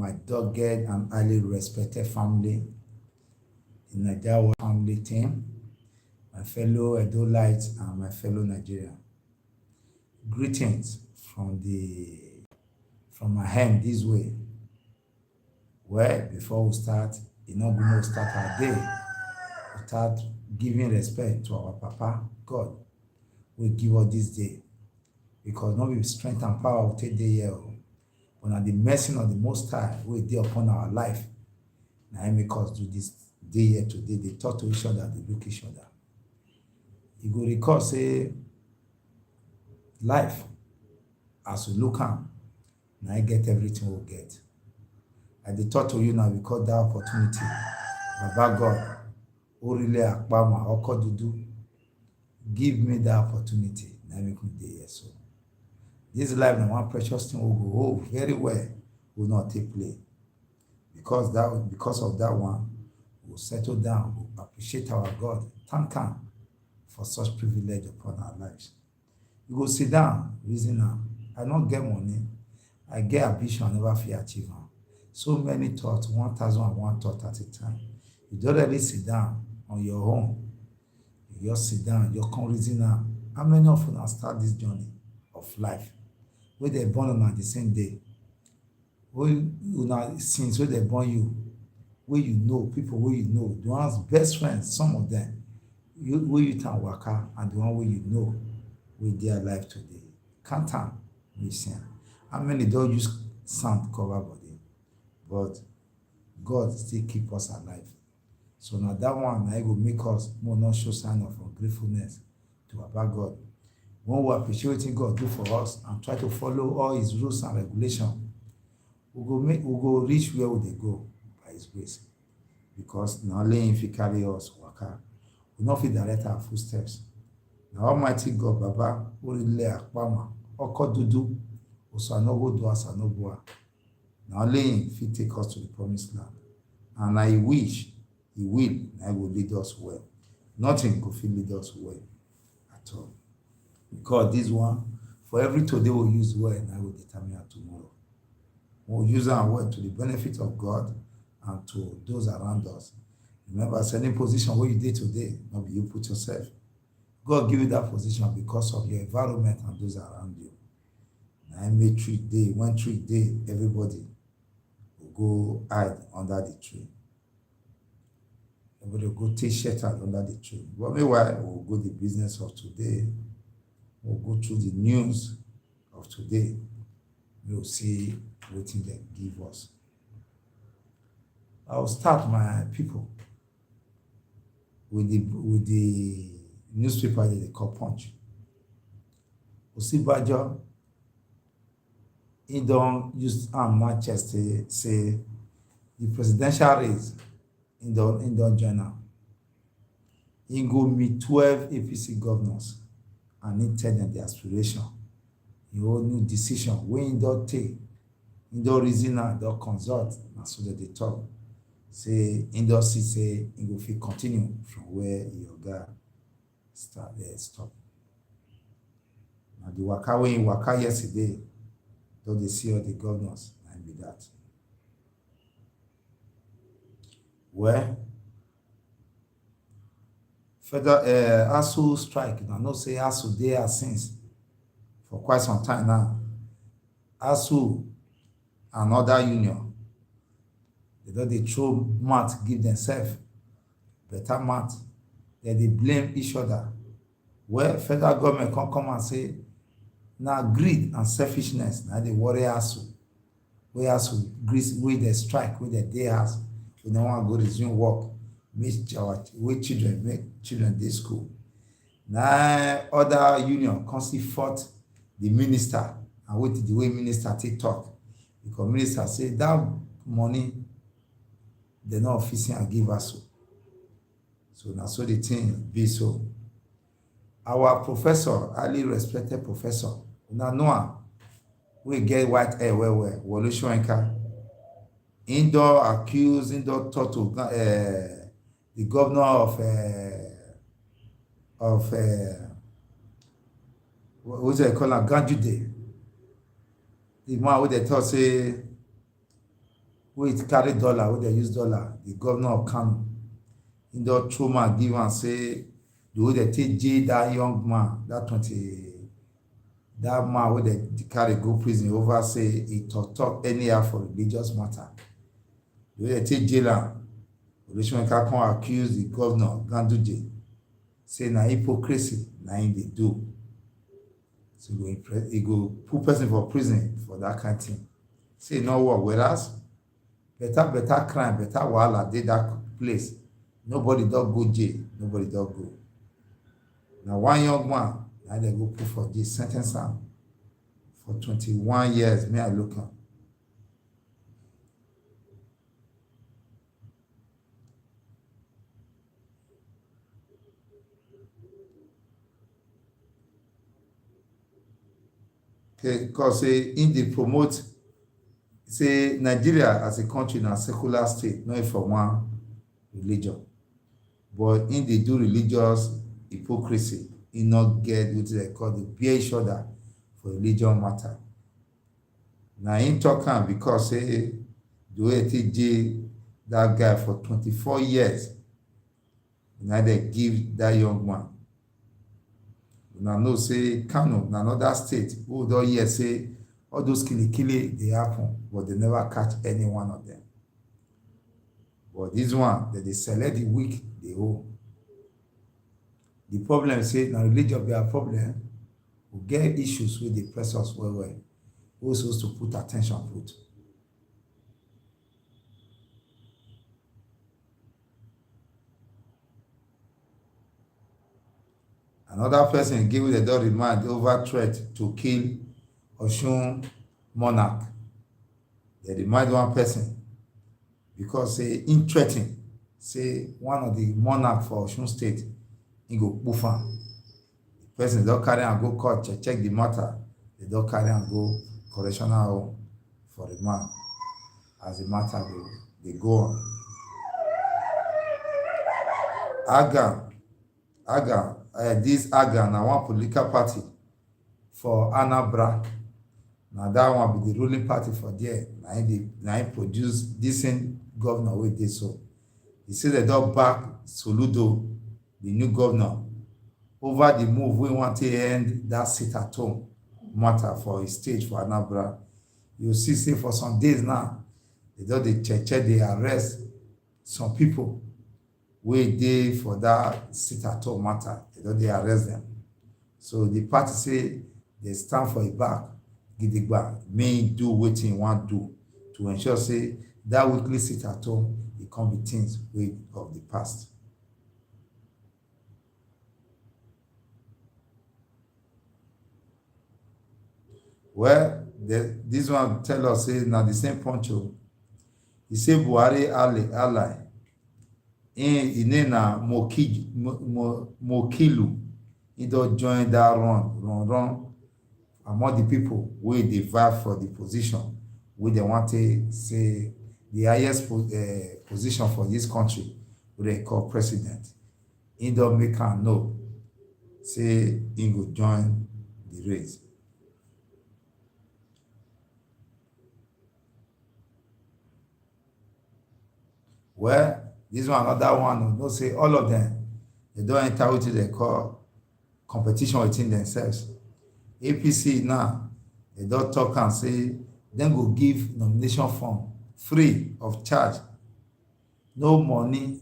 my dogged and highly respected family, the NIGERIAN family team, my fellow Edolites, and my fellow Nigerians. Greetings from my hand this way. Well, before we start, going to start our day. We start giving respect to our Papa, God. We give us this day. Because not with strength and power we take day here, but now the mercy of the Most High will be upon our life. Now, make us do this day here today. They talk to each other, they look each other. You go recall, say, life, as we look at, now I get everything we'll get. And they talk to you now because that opportunity. Baba God, Orile Akpama, Okodudu, give me that opportunity. Now make me day here. So this life, now one precious thing will go very well, will not take place. Because of that one, we'll settle down, we'll appreciate our God, thank Him for such privilege upon our lives. You go sit down, reason now. I don't get money, I get ambition, I never feel achieve. So many thoughts, 1,001 thoughts at a time. You don't really sit down on your own. You just sit down, you come reason now. How many of you now start this journey of life? Where they born on the same day. Since where they born you, where you know, people where you know, the ones best friends, some of them, where you can work out, and the one where you know, where they are alive today. Can't tell me, how many don't use sound cover body? But God still keep us alive. So now that one, I will make us more not show sign of ungratefulness to about God. When we appreciate what God do for us and try to follow all His rules and regulations, we go reach where we go by His grace. Because now only if He carry us, waka, we not fit direct our footsteps. Now Almighty God, Baba, Orile Akpama, Okodudu, Osanobo do Asanoboa. Now only if He take us to the promised land. And I wish He will, and He will lead us well. Nothing could fit lead us well at all. Because this one, for every today we'll use well, and I will determine our tomorrow. We'll use our word to the benefit of God and to those around us. Remember, as any position where you did today, not be you put yourself. God give you that position because of your environment and those around you. And I made 3 days, 1 3 day, everybody will go hide under the tree. Everybody will go take shelter under the tree. But meanwhile, we'll go the business of today. We'll go through the news of today. We'll see what they give us. I'll start my people with the newspaper that they call Punch. Osibajo, he don't use not just to say the presidential race in the journal. He go meet 12 APC governors and he tell them the aspiration. He hold new decision when he don't take, he don't reason and don't consult, and so that they talk. Say industry say he go fit continue from where your guy stop. Now the waka when he waka yesterday, don't they see all the governors and be that. Well, federal ASU strike. Now no say ASU there since for quite some time now. ASU and other union, they throw mat, give themselves better mat. Then they blame each other. Where federal government can come and say, now greed and selfishness, now they worry ASU. Where ASU with the strike, with the day house, we don't want to go resume work, make children this school. Now other union constantly fought the minister and wait the way minister take talk. Because minister say that money they not officially and give us. So now so the thing be so. Our professor, highly respected professor, now Noah, we get white hair where Wole Soyinka, indoor accused, indoor thought to the governor of what's it called, Ganjude. The man with the thought say wey carry dollar, wey dey use dollar, the governor of Kano, he don throw mouth give am say the way dem take jail that young man, that man wey dem carry go prison over say he talk anyhow for religious matter. The way dem take jail am, Olúṣọ̀yínká come accuse the governor Ganduje say na hypocrisy na him dey do. So he go put person for prison for that kind thing. Say e no work, whereas better crime, better wahala dey that place. Nobody don go jail, nobody don go. Na one young man na dem go put for jail, sen ten ce am for 21 years. May I look am. Okay, because say im dey promote say Nigeria as a country na secular state, not for one religion, but im dey do religious hypocrisy. Im no get wetin dem call the bear shoulder for religion matter. Na im talk am because say the way take jail that guy for 24 years na dem give that young man. Una know say Kano na another state wey we don hear say all those kili dey happen, but they never catch any one of them. But this one, dem dey select the weak, dey hold. The problem say na religion be our problem. We get issues wey dey press us well well. We supposed to put attention put. Another person give the don remand over threat to kill Osun monarch. They remind one person because say im threaten say one of the monarch for Osun state, he go poof am. The person don carry am go court, check the matter. They don carry am go correctional home for remand as the matter dey go on. This AGA na one political party for Anambra. Na that one be the ruling party for there. Na im produce this same governor wey dey so. He say they don back Soludo, the new governor, over the move wey want to end that sit-at-home matter for his state for Anambra. You see say for some days now, they don dey check, dey arrest some people wey dey for that sit-at-home matter. They don dey arrest them. So the party say they stand for him back gidigba, make him do wetin he wan do to ensure say that weekly sit-at-home e come be things wey of the past. Well, this one tell us say na the same poncho. He say Buhari ally. His name na Mokilu. He don join that run among the people wey dey vie for the position wey dem want to say the highest position for this country wey dem call president. He don make am know say he go join the race. Well, this one another one, no say all of them, they don enter wetin they call competition within themselves. APC now, they don talk and say dem go give nomination form free of charge, no money,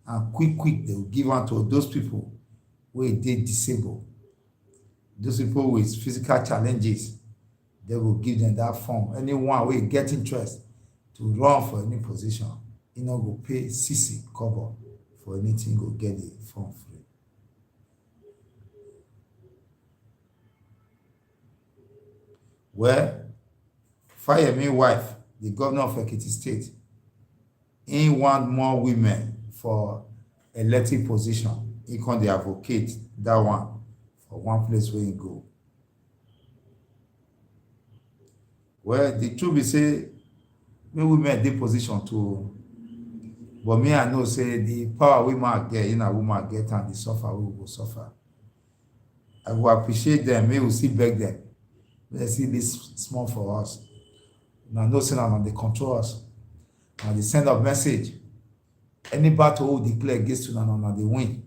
and quick they will give am to those people wey dey disabled, those people with physical challenges. They will give them that form. Anyone wey get interest to run for any position, e no go pay CC cover for anything, go get the form free. Well, Fayemi wife, the governor of Ekiti State, he want more women for elected position. He can dey advocate that one for one place where he go. Well, the truth be say, make women dey position too. But me, I know say the power we might get, woman get and the suffer we will suffer. I will appreciate them. May we still beg them. Let's see this small for us. Now, no say now they control us. na the send of message. Any battle we declare against una na dey win.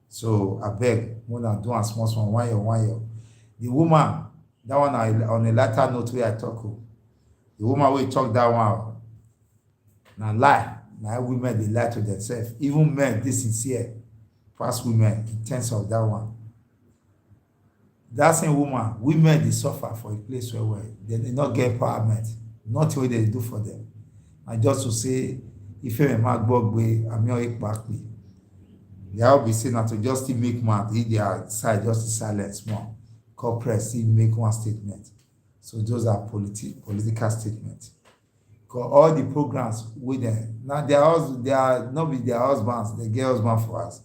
So abeg, una do am small small, 1 year, 1 year. The woman, that one on a lighter note wey I talk o. The woman wey talk that one na lie. Na women dey lie to themselves. Even men dey sincere pass women in terms of that one. That same woman, women dey suffer for a place where they dey not get empowerment. Nothing wey they do for them. And just to say, if a man gbogbo, I'm your backly. They all be saying that to just to make man, if they are side just to silence more. Corporate still make one statement. So those are political statements. Because all the programs with them, now they are not be their husbands, they get husband for us.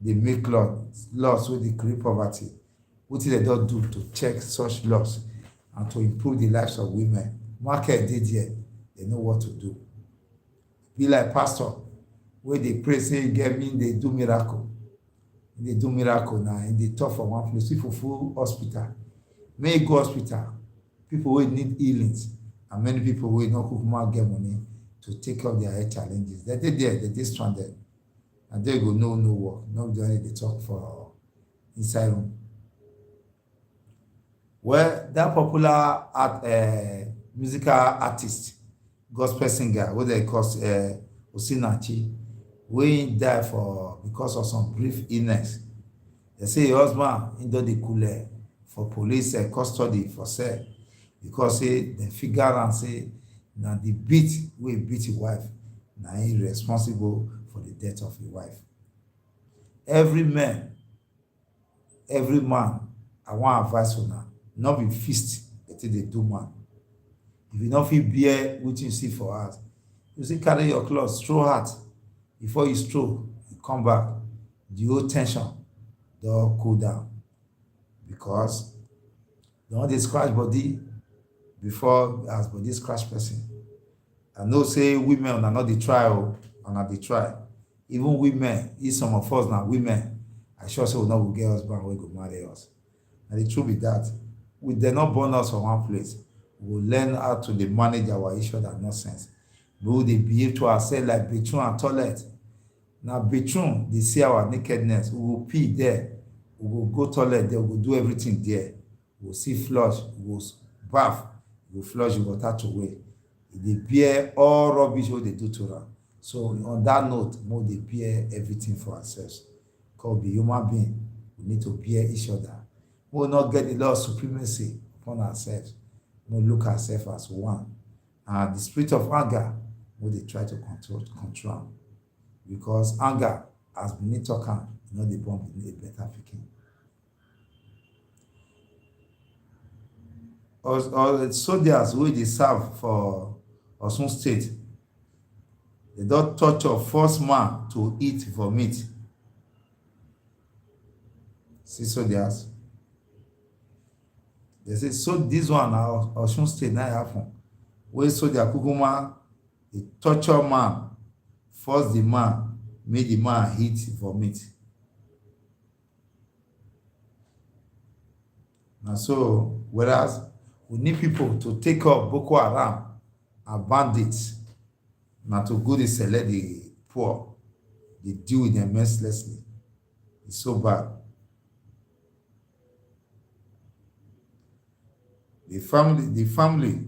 They make laws with the create poverty. What they don't do to check such laws and to improve the lives of women. Market did here, they know what to do. Be like pastor, where they pray, say, get me, they do miracle. They do miracle now, and they talk for one place. People full hospital. May go hospital. People will need healings, and many people will not get money to take up their health challenges. They're there, they're stranded. And they go, no work. Nobody they talk for inside room. Well, that popular musical artist, gospel singer, what they call Osinachi, wey die because of some brief illness. They say your husband in the cool for police custody for sale because they figure and say na the beat wey beat his wife na he responsible for the death of his wife. Every man, I want advice una, not be fist until they do man. If you not feel bear what you see for us, you see carry your clothes, throw out. Before you stroll, you come back, the whole tension don't cool down. Because the one they scratch body before as body scratch person. I know say women are not the trial, are not the try. Even women, if some of us now women, I sure say we not will get husband we go marry us. And the truth is that we did not born us from one place. We will learn how to manage our issue that nonsense. We will behave to ourselves like bathroom and toilet. Now bathroom, they see our nakedness. We will pee there. We will go toilet there. We will do everything there. We will see flush. We will bath. We will flush the water away. They bear all rubbish what they do to them. So on that note, we bear everything for ourselves. Because we human being, we need to bear each other. We will not get the law of supremacy upon ourselves. We will look ourselves as one. And the spirit of anger, they try to control. Because anger has been talking, the bomb in a better picking. Or soldiers who they serve for Osun State, they don't torture force man to eat vomit. See soldiers. They say, so this one now Osun State now happen. Where soldier kukuma, they torture man, force the man, make the man eat vomit. And so, whereas we need people to take up Boko Haram and bandits, not to go to select the poor, they deal with them mercilessly. It's so bad. The family,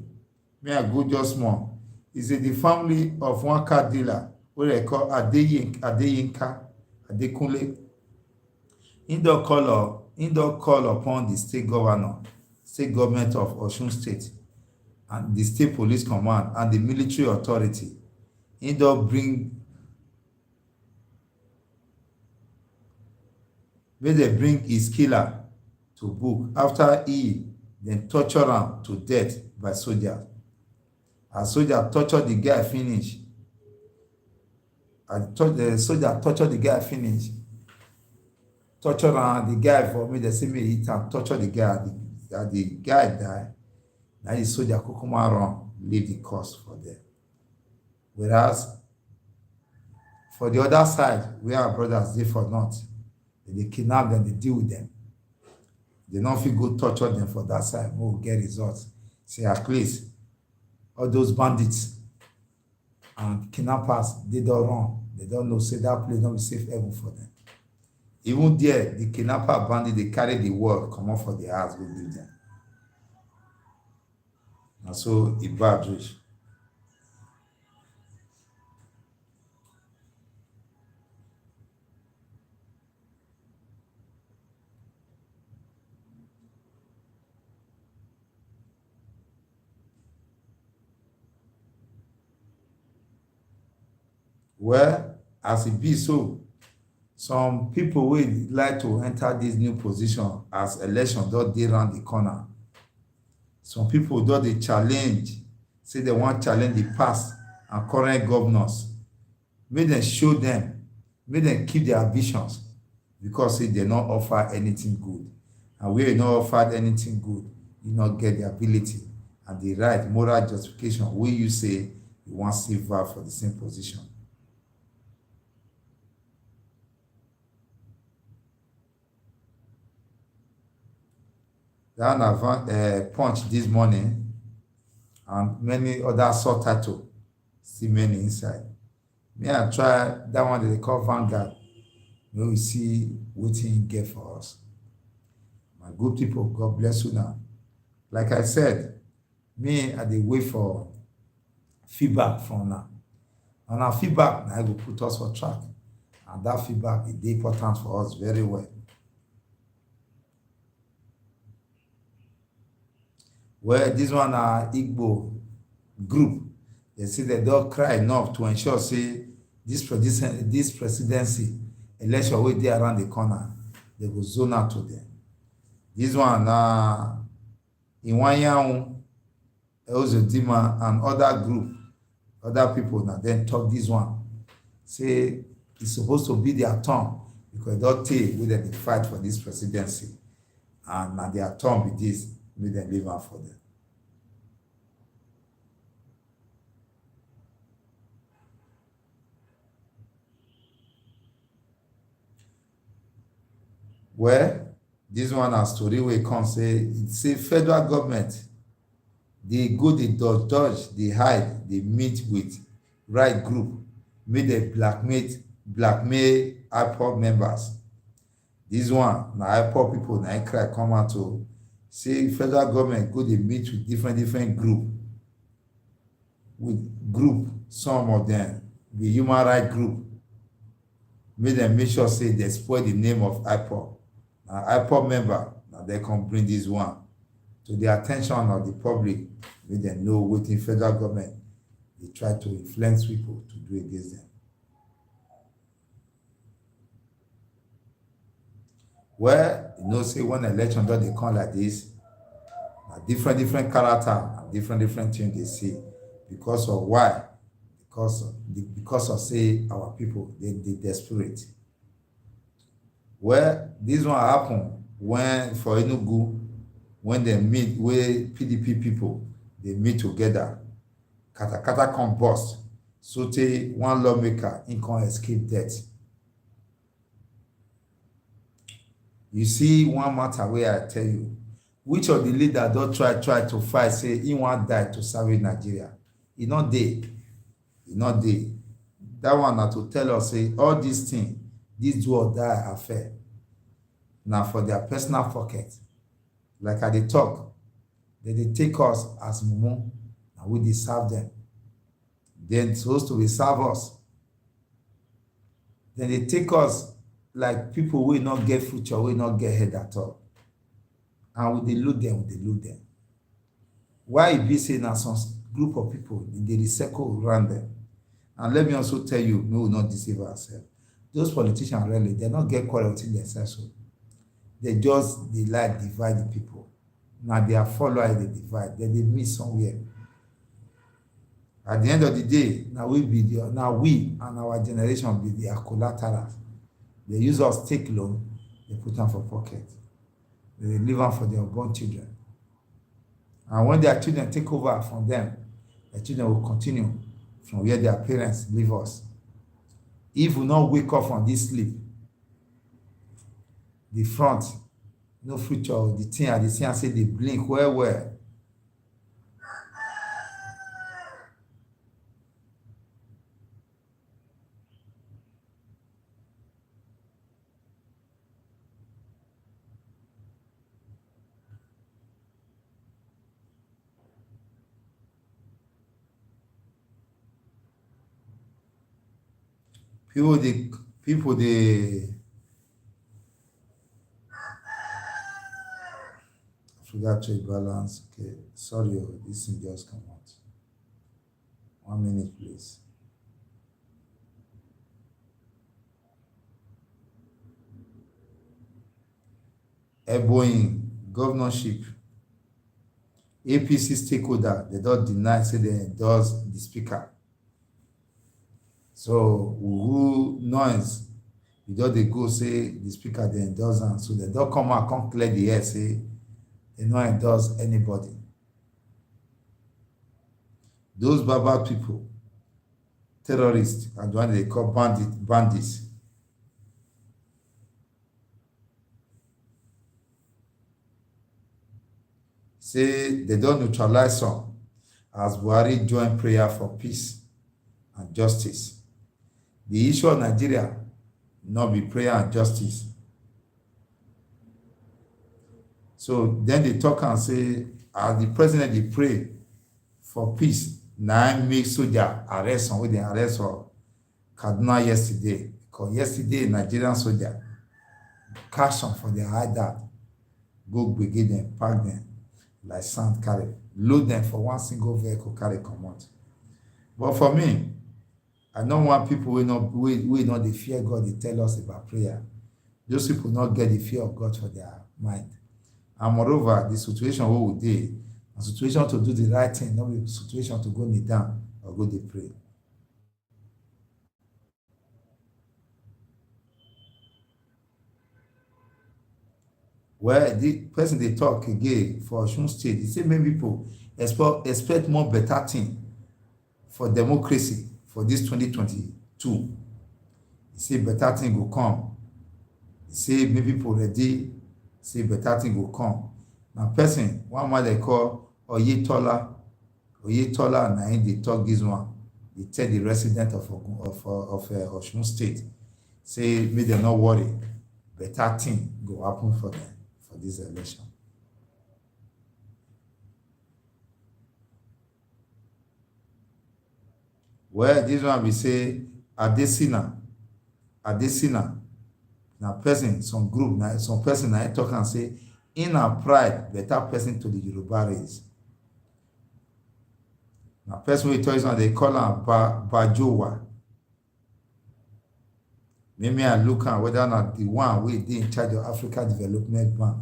may I go just more, is the family of one car dealer, what they call Adeyinka Adekunle. Indoor call upon the state government of Osun State, and the state police command and the military authority. Indoor bring his killer to book after he then torture him to death by soldiers. As soldier tortured the guy finish. The soldier tortured the guy finish. Torture the guy for me, they say me eat and torture the guy. The guy die. Now the soldier kukuma run, leave the cause for them. Whereas for the other side, where our brothers they for not, they kidnap them, they deal with them. They don't feel good torture them for that side. We'll get results. Say at least all those bandits and kidnappers, they don't run. They don't know, say that place don't be safe haven for them. Even there, the kidnapper bandit, they carry the world, come out for the house, go give them. And so, it bad rich. Well, as it be so, some people will like to enter this new position as election don dey round the corner. Some people don dey challenge, say they wan challenge the past and current governors. Make dem show dem, make dem keep their visions, because say they no offer anything good. And where you no offer anything good, you no get the ability and the right moral justification wey you say you wan still vow for the same position. That na Punch this morning, and many other subtitle still many inside. Me I try that one that they call Vanguard, make we see wetin e get for us. My good people, God bless you now. Like I said, me I dey wait for feedback from una. And our feedback na go put us for track, and that feedback is dey important for us very well. Well, this one na Igbo group. They say they don't cry enough to ensure say this presidency election wey dey around the corner, they go zone out to them. This one na Iwanyanwu, Eozodima, and other group, other people na then talk this one. Say it's supposed to be their turn, because they don't take wey dem dey fight for this presidency. And na their turn be this, make dem leave am for them. Well, this one na story wey come say, it say federal government dey go dey dodge, dey hide, dey meet with right group, make dem blackmail IPOB members. This one na IPOB people na cry come out to say federal government go dey meet with different group, some of them be human right group, make dem make sure say they spoil the name of IPOB. Na IPOB member na they come bring this one to the attention of the public, make dem know wetin federal government dey try to influence people to do against them. Well, you know, say when election don dey come like this, na different character and different things they see. Because of why? Because of say our people they desperate. Well, this one happen when for Enugu, when they meet with PDP people, they meet together. Katakata come burst. So tey one lawmaker in can escape death. You see one matter where I tell you, which of the leaders don't try to fight, say he wan die to salvage Nigeria? E not dey. That one na to tell us say all these things, this do or die affair, na for their personal pocket. Like I dey talk, they take us as mumu, and we dey serve them. Then supposed to be serve us. Then they take us like people wey not get future, wey not get head at all. And we dey loot them. Why e be say na some group of people dey recycle around them? And let me also tell you, we will not deceive ourselves. Those politicians really, they not get quarrel within themselves. They just they like divide the people. Now their followers they divide. Then they meet somewhere. At the end of the day, now we and our generation be their collateral. They use us take loan, they put them for pocket. They leave them for their unborn children. And when their children take over from them, their children will continue from where their parents leave us. If we not wake up from this sleep, the front, no future, the thing and say they blink well. people they forgot to balance. Okay, sorry, this thing just come out. 1 minute, please. Eboing governorship. APC stakeholder, they don't deny, say they endorse the speaker. So who noise, you don't they go say the speaker they endorse them. So they don't come out, come clear the air, say they don't endorse anybody. Those Baba people, terrorists, and what they call bandits. Say they don't neutralize some as Buhari join prayer for peace and justice. The issue of Nigeria not be prayer and justice. So then they talk and say, as the president they pray for peace, now make soldier arrest some with the arrest for Kaduna yesterday. Because yesterday Nigerian soldier catch some for their hideout, go brigade them, pack them like sand carry, load them for one single vehicle, carry come out. But for me, I don't want people we not the fear God they tell us about prayer. Those people not get the fear of God for their mind. And moreover, the situation where we did, a situation to do the right thing, not a situation to go kneel down or go to pray. Where the person they talk again for Osun State, he say many people expect more better thing for democracy for this 2022. He say better thing will come. He say maybe people ready, say better thing will come. Now person, one man they call Oyetola, na him they talk this one. He tell the resident of Osun State, say make them not worry, better thing go happen for them for this election. Well, this one we say Adesina, now person, some group, now some person I talk and say, in our pride, better person to the Yoruba race. Now person we talk is they call him Bajowa. Maybe I look at whether or not the one we did in charge of Africa Development Bank.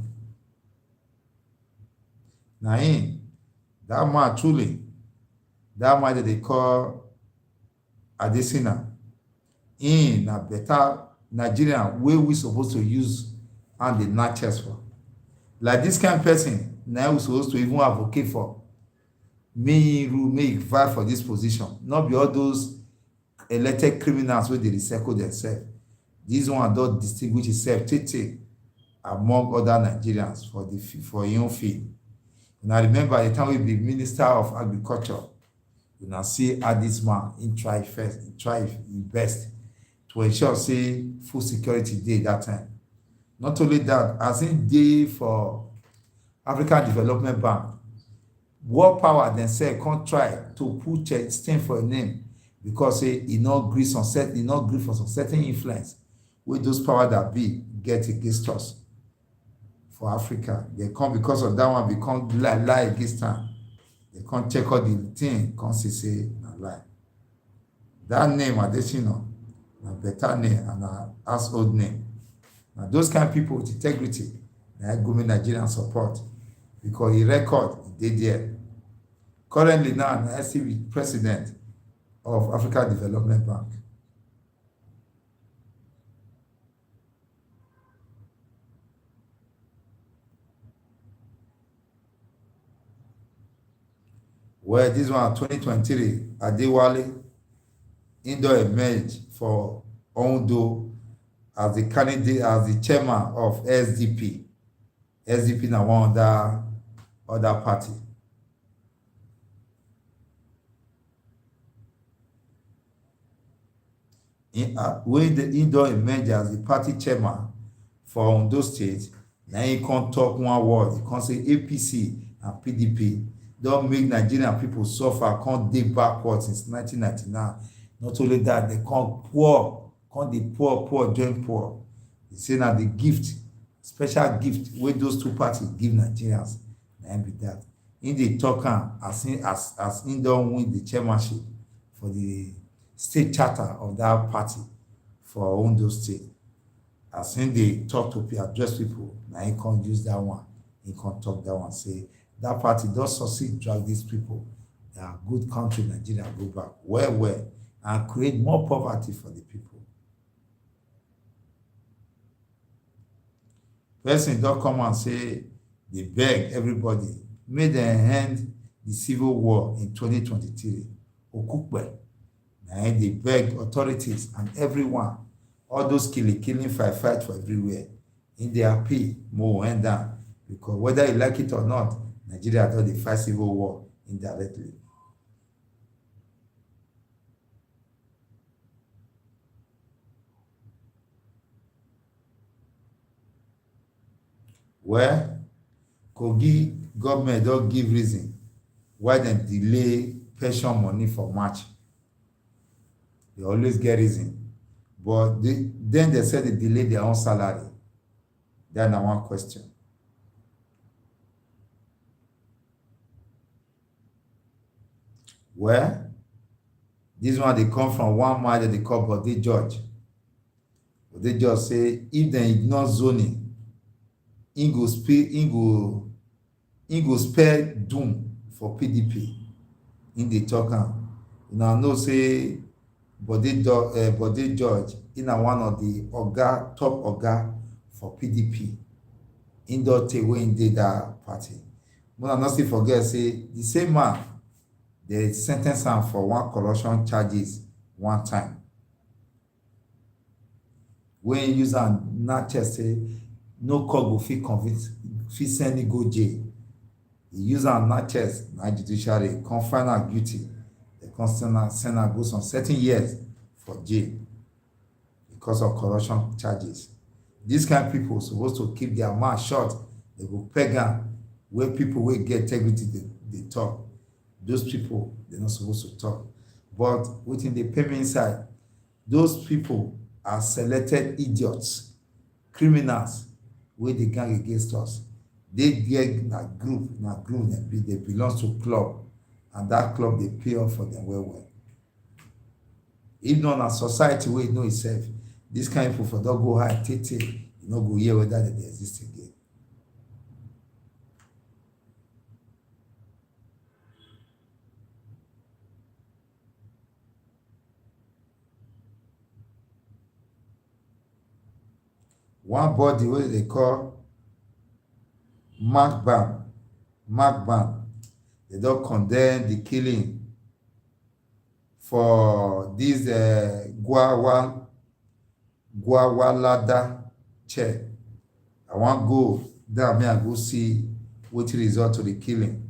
Now that man truly, that man that they call Adesina, in a better Nigerian way we supposed to use and the natures for. Like this kind of person, now we supposed to even advocate for. Make fight for this position. Not be all those elected criminals where they recycle themselves. This one don't distinguish itself among other Nigerians for your field. Now remember the time we be Minister of Agriculture, you now see how this man in try best to ensure say food security day that time. Not only that, as in day for African Development Bank, world power themselves can't try to put a stamp for a name because say he not agree for some certain influence with those power that be get against us for Africa. They come because of that one become lie against them. They can't check out the thing, can't say a lie. That name Adesina, a better name and a household name. Now those kind of people with integrity, they go with Nigerian support because he record he did there. Currently now, I see the president of Africa Development Bank. Where this one 2023, Adewale Indo emerged for Ondo as the candidate, as the chairman of SDP. SDP now one other party. When the Indo emerged as the party chairman for Ondo State, now he can't talk one word. He can't say APC and PDP don't make Nigerian people suffer, can't dig backwards since 1999. Not only that, they can't poor, come the poor join poor. He say na the gift, special gift wey those two parties give Nigerians, na im be that. In dey talk am as im don win the chairmanship for the state charter of that party for Ondo State. As im dey talk to people, address people, na im come use that one. He come talk that one, say that party don succeed drag these people, their good country Nigeria go back well and create more poverty for the people. Person don come and say they beg everybody make dem end the civil war in 2023. Okukpe na im dey beg authorities and everyone, all those killing fight for everywhere. In dey happy mo end am, because whether you like it or not, Nigeria don dey fight civil war indirectly. Well, Kogi government don give reason why dem delay pension money for March. They always get reason, but then they say they delay their own salary. That na one question. Well, this one dey come from one man that they call Bode George. Bode George say if dem ignore zoning, im go spare doom for PDP. In dey talk am. Una know say Bode George, in na one of the top oga for PDP. In don tey wey im dey that party. Una no still forget say the same man dey sen ten ce am for one corruption charges one time, wey im use am knack chest say no court go fit send him go jail. He use am knack chest, na judiciary come find am guilty. They come send am go some certain years for jail because of corruption charges. These kind of people suppose to keep their mouth shut. They go peg am where people wey get integrity dey talk. Those people, they're not supposed to talk. But within the payment inside, those people are selected idiots, criminals, wey dey gang against us. They get na group they belong to club, and that club dey pay up for them well. If not na society wey know itself, this kind of people for don go high tey, you no go hear whether they dey exist again. One body wey they call Mark Ban, they don condemn the killing for this Gwawalada chair. I wan go down, may I go see wetin result to the killing.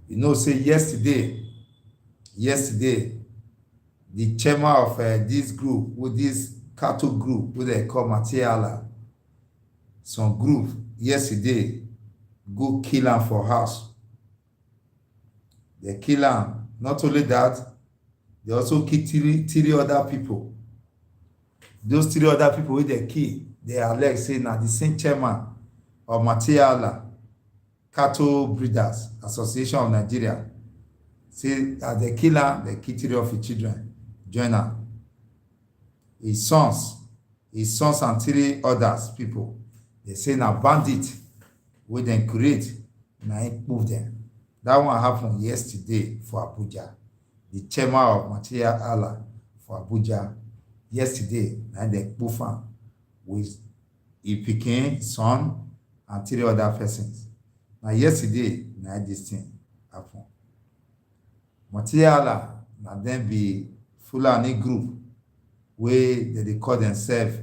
You know, say yesterday, the chairman of this group, with this cattle group, wey they call Matiala, some group yesterday go kill am for house. They kill am. Not only that, they also kill three other people. Those three other people wey they kill, they allege say na the same chairman of Matiala Cattle Breeders Association of Nigeria. Say as they kill am, they kill three of his children, join am. His sons and three others people. They say na bandit wey dem create, na im move them. That one happened yesterday for Abuja. The chairman of Matiala for Abuja yesterday, na dem move am with his pikin, son, and three other persons. Na yesterday na this thing happen. Matiala na dem be Fulani group wey dem dey call themselves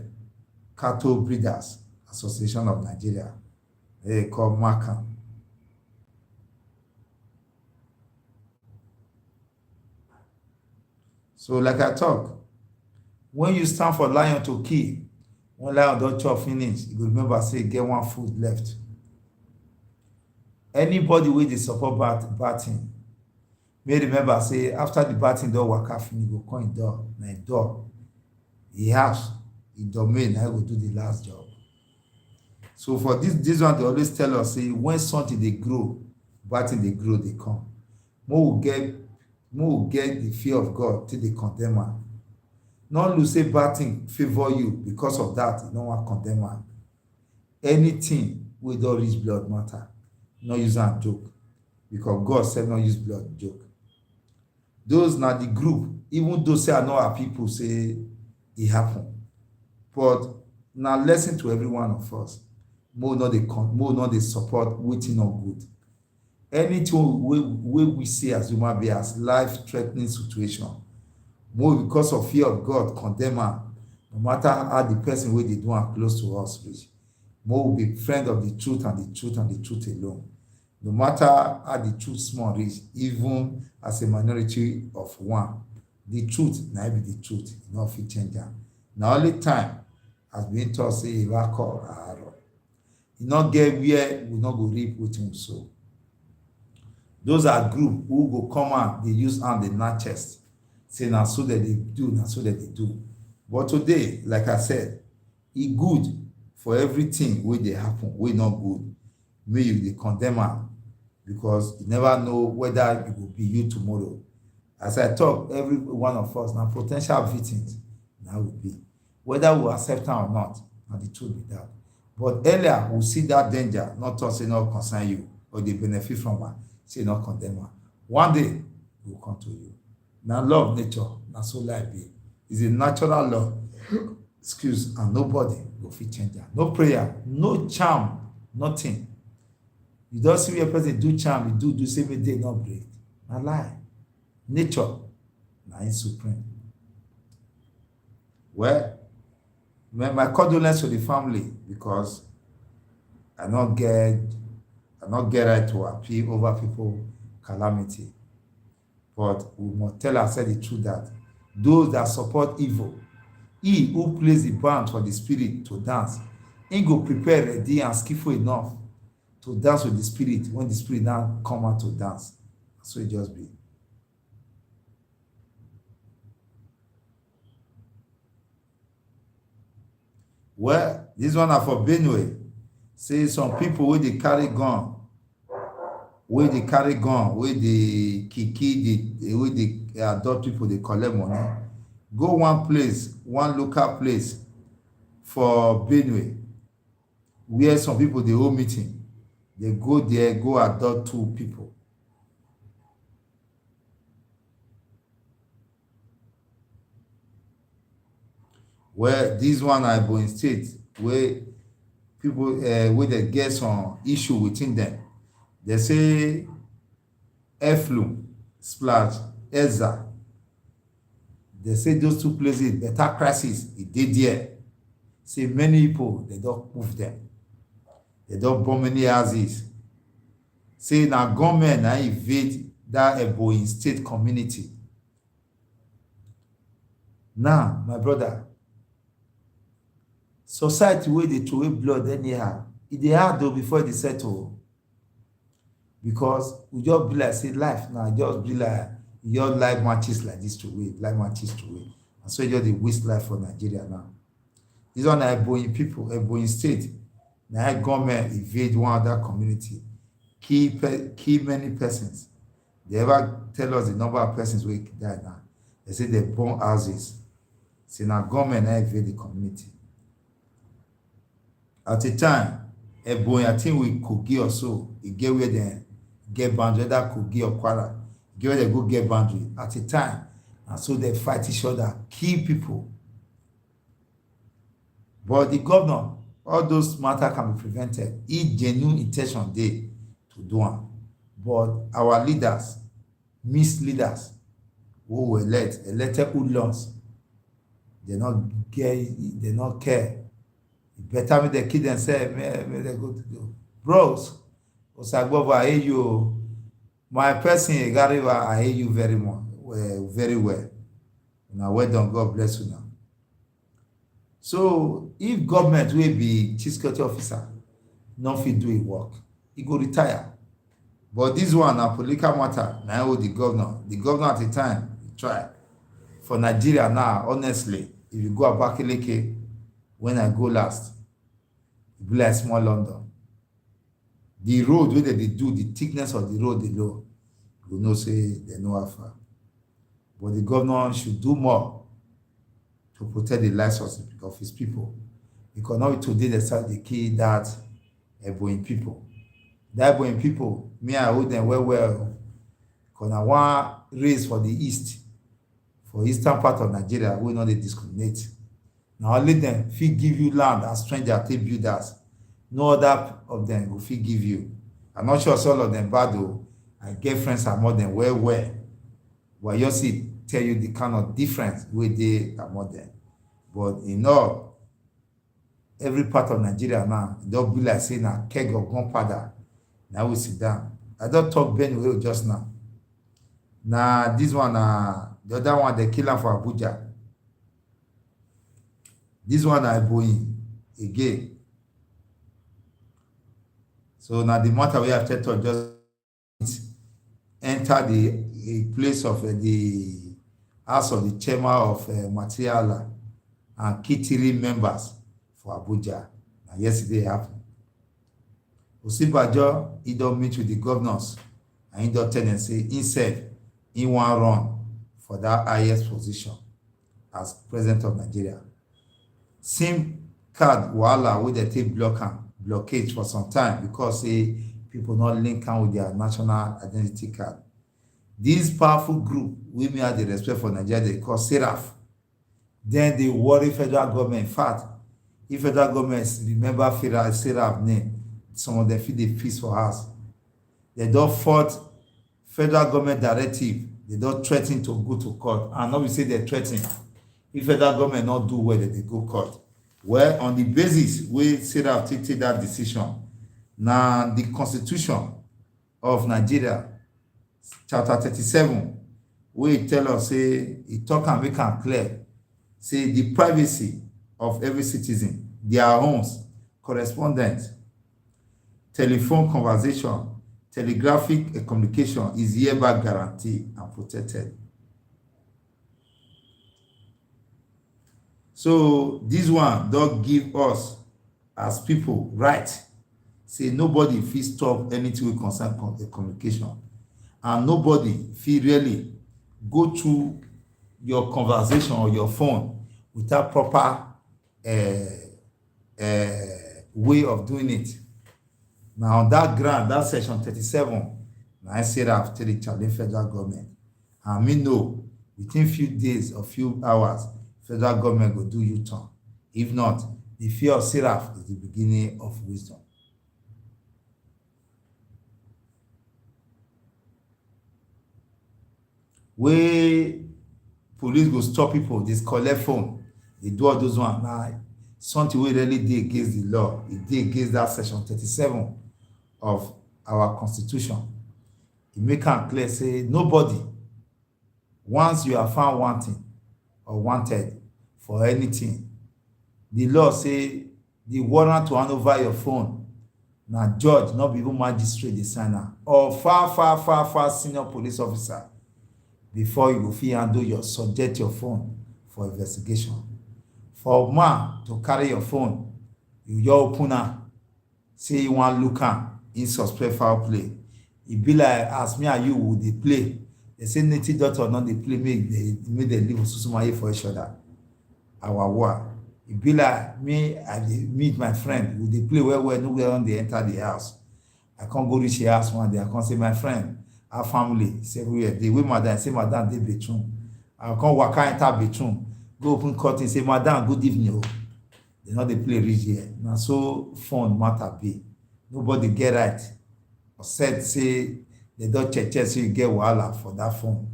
Cattle Breeders Association of Nigeria. They call MACAN. So like I talk, when you stand for lion to kill, when lion don chop finish, you go remember say get one food left. Anybody wey dey support bad thing, may remember say after the batting don waka finish, go come him door, na him door, him house, him domain, na him go do the last job. So for this one, they always tell us say when something dey grow, batting dey grow, dey come. More we get the fear of God till they condemn am. Not lose say bad thing favor you because of that, you no wan condemn am. Anything wey don reach blood matter, no use am joke, because God said no use blood joke. Those na the group, even though say I know our people say e happen, but na lesson to every one of us. More no dey support wetin no good. Anything wey we see as human being as life-threatening situation, more because of fear of God condemn am, no matter how the person wey dey do am close to us reach. More we be friend of the truth and the truth and the truth alone. No matter how the truth small reach, even as a minority of one, the truth na be the truth, e no fit change am. Na only time as being taught say Irako Aro. E no get where we no go reap wetin we sow. Those are group who go come out, dey use hand dey knack chest, say na so that they do, na so that they do. But today, like I said, e good for everything wey dey happen, wey no good, make you dey condemn am, because you never know whether it go be you tomorrow. As I talk, every one of us na po ten tial victims na we be. Whether we accept am or not, na the truth be that. But earlier, we see that danger, not talk say no concern you, or dey benefit from am, say no condemn am. One day, e go come to you. Na law of nature, na so life be. It's a natural law. Excuse, and nobody go fit change am. No prayer, no charm, nothing. You don see where person do charm, you do say make day no break. Na lie. Nature na im supreme. Well, my condolence to the family, because I not get right to appeal over people calamity. But we must tell ourselves the truth that those that support evil, he who plays the band for the spirit to dance, he go prepare ready and skillful enough to dance with the spirit when the spirit now come out to dance. So it just be. Well, this one are for Benue. Say some people wey dey carry gun, wey dey kiki, wey dey adopt people, dey collect money. Go one place, one local place for Benue, where some people dey hold meeting. They go there, go adopt 2 people. Well, this one na Ebonyi State, where people wey dey get some issue within them. They say Eflum, Splash, Ezza. They say those 2 places, better crisis, e dey there. Say many people, they don't move them. They don't bomb many houses. Say na government na invade that Ebonyi State community. Now, my brother, society wey dey throw blood anyhow, e dey hard though before e dey settle. Because we just be like say life now, just be like your life matches like this to way, life matches to way. And so you just dey waste life for Nigeria now. This one na Ebonyi people, Ebonyi State, na government invade one other community, kill many persons. They ever tell us the number of persons wey die now? They say they burn houses. Say na government na invade the community. At a time, Ebonyi, I think we Kogi or so, e get where they get boundary, whether Kogi or Kwara, get where they go get boundary. At a time, and so they fight each other, kill people. But the governor, all those matters can be prevented if genuine intention dey to do am. But our leaders, misleaders, who were elected hoodlums, they not care. Better make they kill themselves, make they go to do. Bros, Osagbovo, I hear you. My person, Igariba, I hear you very much, very well. Now, well done, God bless you now. So, if government will be chief security officer, no fit do a work, he go retire. But this one na political matter. Now the governor. The governor at the time he tried. For Nigeria now, honestly, if you go Abakaliki, when I go last, it be like small London. The road wey dem dey do, the thickness of the road dey low. You know say they know how far. But the governor should do more to protect the lives of his people. Because now today they start to kill that Ebonyi people. That Ebonyi people, me I hold them well. Because I want raise for the east, for eastern part of Nigeria, we know they discriminate. Now only them fit give you land as stranger take builders. No other of them will fit give you. I'm not sure all of them bad though. I get friends among them well. But you see, tell you the kind of difference where they among them. But in all, every part of Nigeria now, don't be like saying a keg of gunpowder. Now we sit down. I don't talk Benue just now. Now this one, the other one, they kill him for Abuja. This one I Ebonyi again. So now the matter we have to just enter the place of the house of the chairman of Materiala and key 3 members for Abuja. And yesterday happened. Osinbajo, he don't meet with the governors and he don't tell them say himself he want run for that highest position as president of Nigeria. SIM card wahala wey they take blockage for some time because say people not link am with their national identity card. This powerful group wey me have the respect for Nigeria, they call Seraph. Then they worry federal government. In fact, if federal government remember Seraph name, some of them feel they feast for us. They don't fought federal government directive. They don't threaten to go to court. And now we say they're threatening. If federal government not do well, they go court. Well, on the basis we Seraph take that decision. Now the Constitution of Nigeria, Chapter 37, where it tell us say it talk and make am clear. Say the privacy of every citizen, their homes, correspondence, telephone conversation, telegraphic communication is hereby guaranteed and protected. So this one don't give us as people right. Say nobody fit stop anything we concern communication, and nobody fit really go through your conversation or your phone without proper way of doing it. Now on that ground, that section 37, I said after the challenge federal government, and me know within few days or few hours, federal government will do U-turn. If not, the fear of Seraph is the beginning of wisdom. Where police go stop people, they collect phone, they do all those ones. Now, something we really did against the law. It did against that section 37 of our constitution. It make am clear, say nobody, once you are found wanting or wanted for anything, the law say the warrant to hand over your phone, now judge, not be even magistrate, the signer, or far senior police officer, before you go fit handle your subject your phone for investigation. For man to carry your phone, you just open am, say you want look am in suspect foul play. It be like as me and you would dey play. They say native doctor not dey play, make they live susumaye for each other. Our war. It be like me, I dey meet my friend, we dey play well, nowhere on they enter the house. I can't go reach the house one day. I can't say my friend, our family, say everywhere. They with madam, say madam, they bedroom. I can't walk enter bedroom, go open curtain, say madam, good evening. Oh. They know they play reach here. Now so phone matter be. Nobody get right. Or said say they don't check so you get wahala for that phone.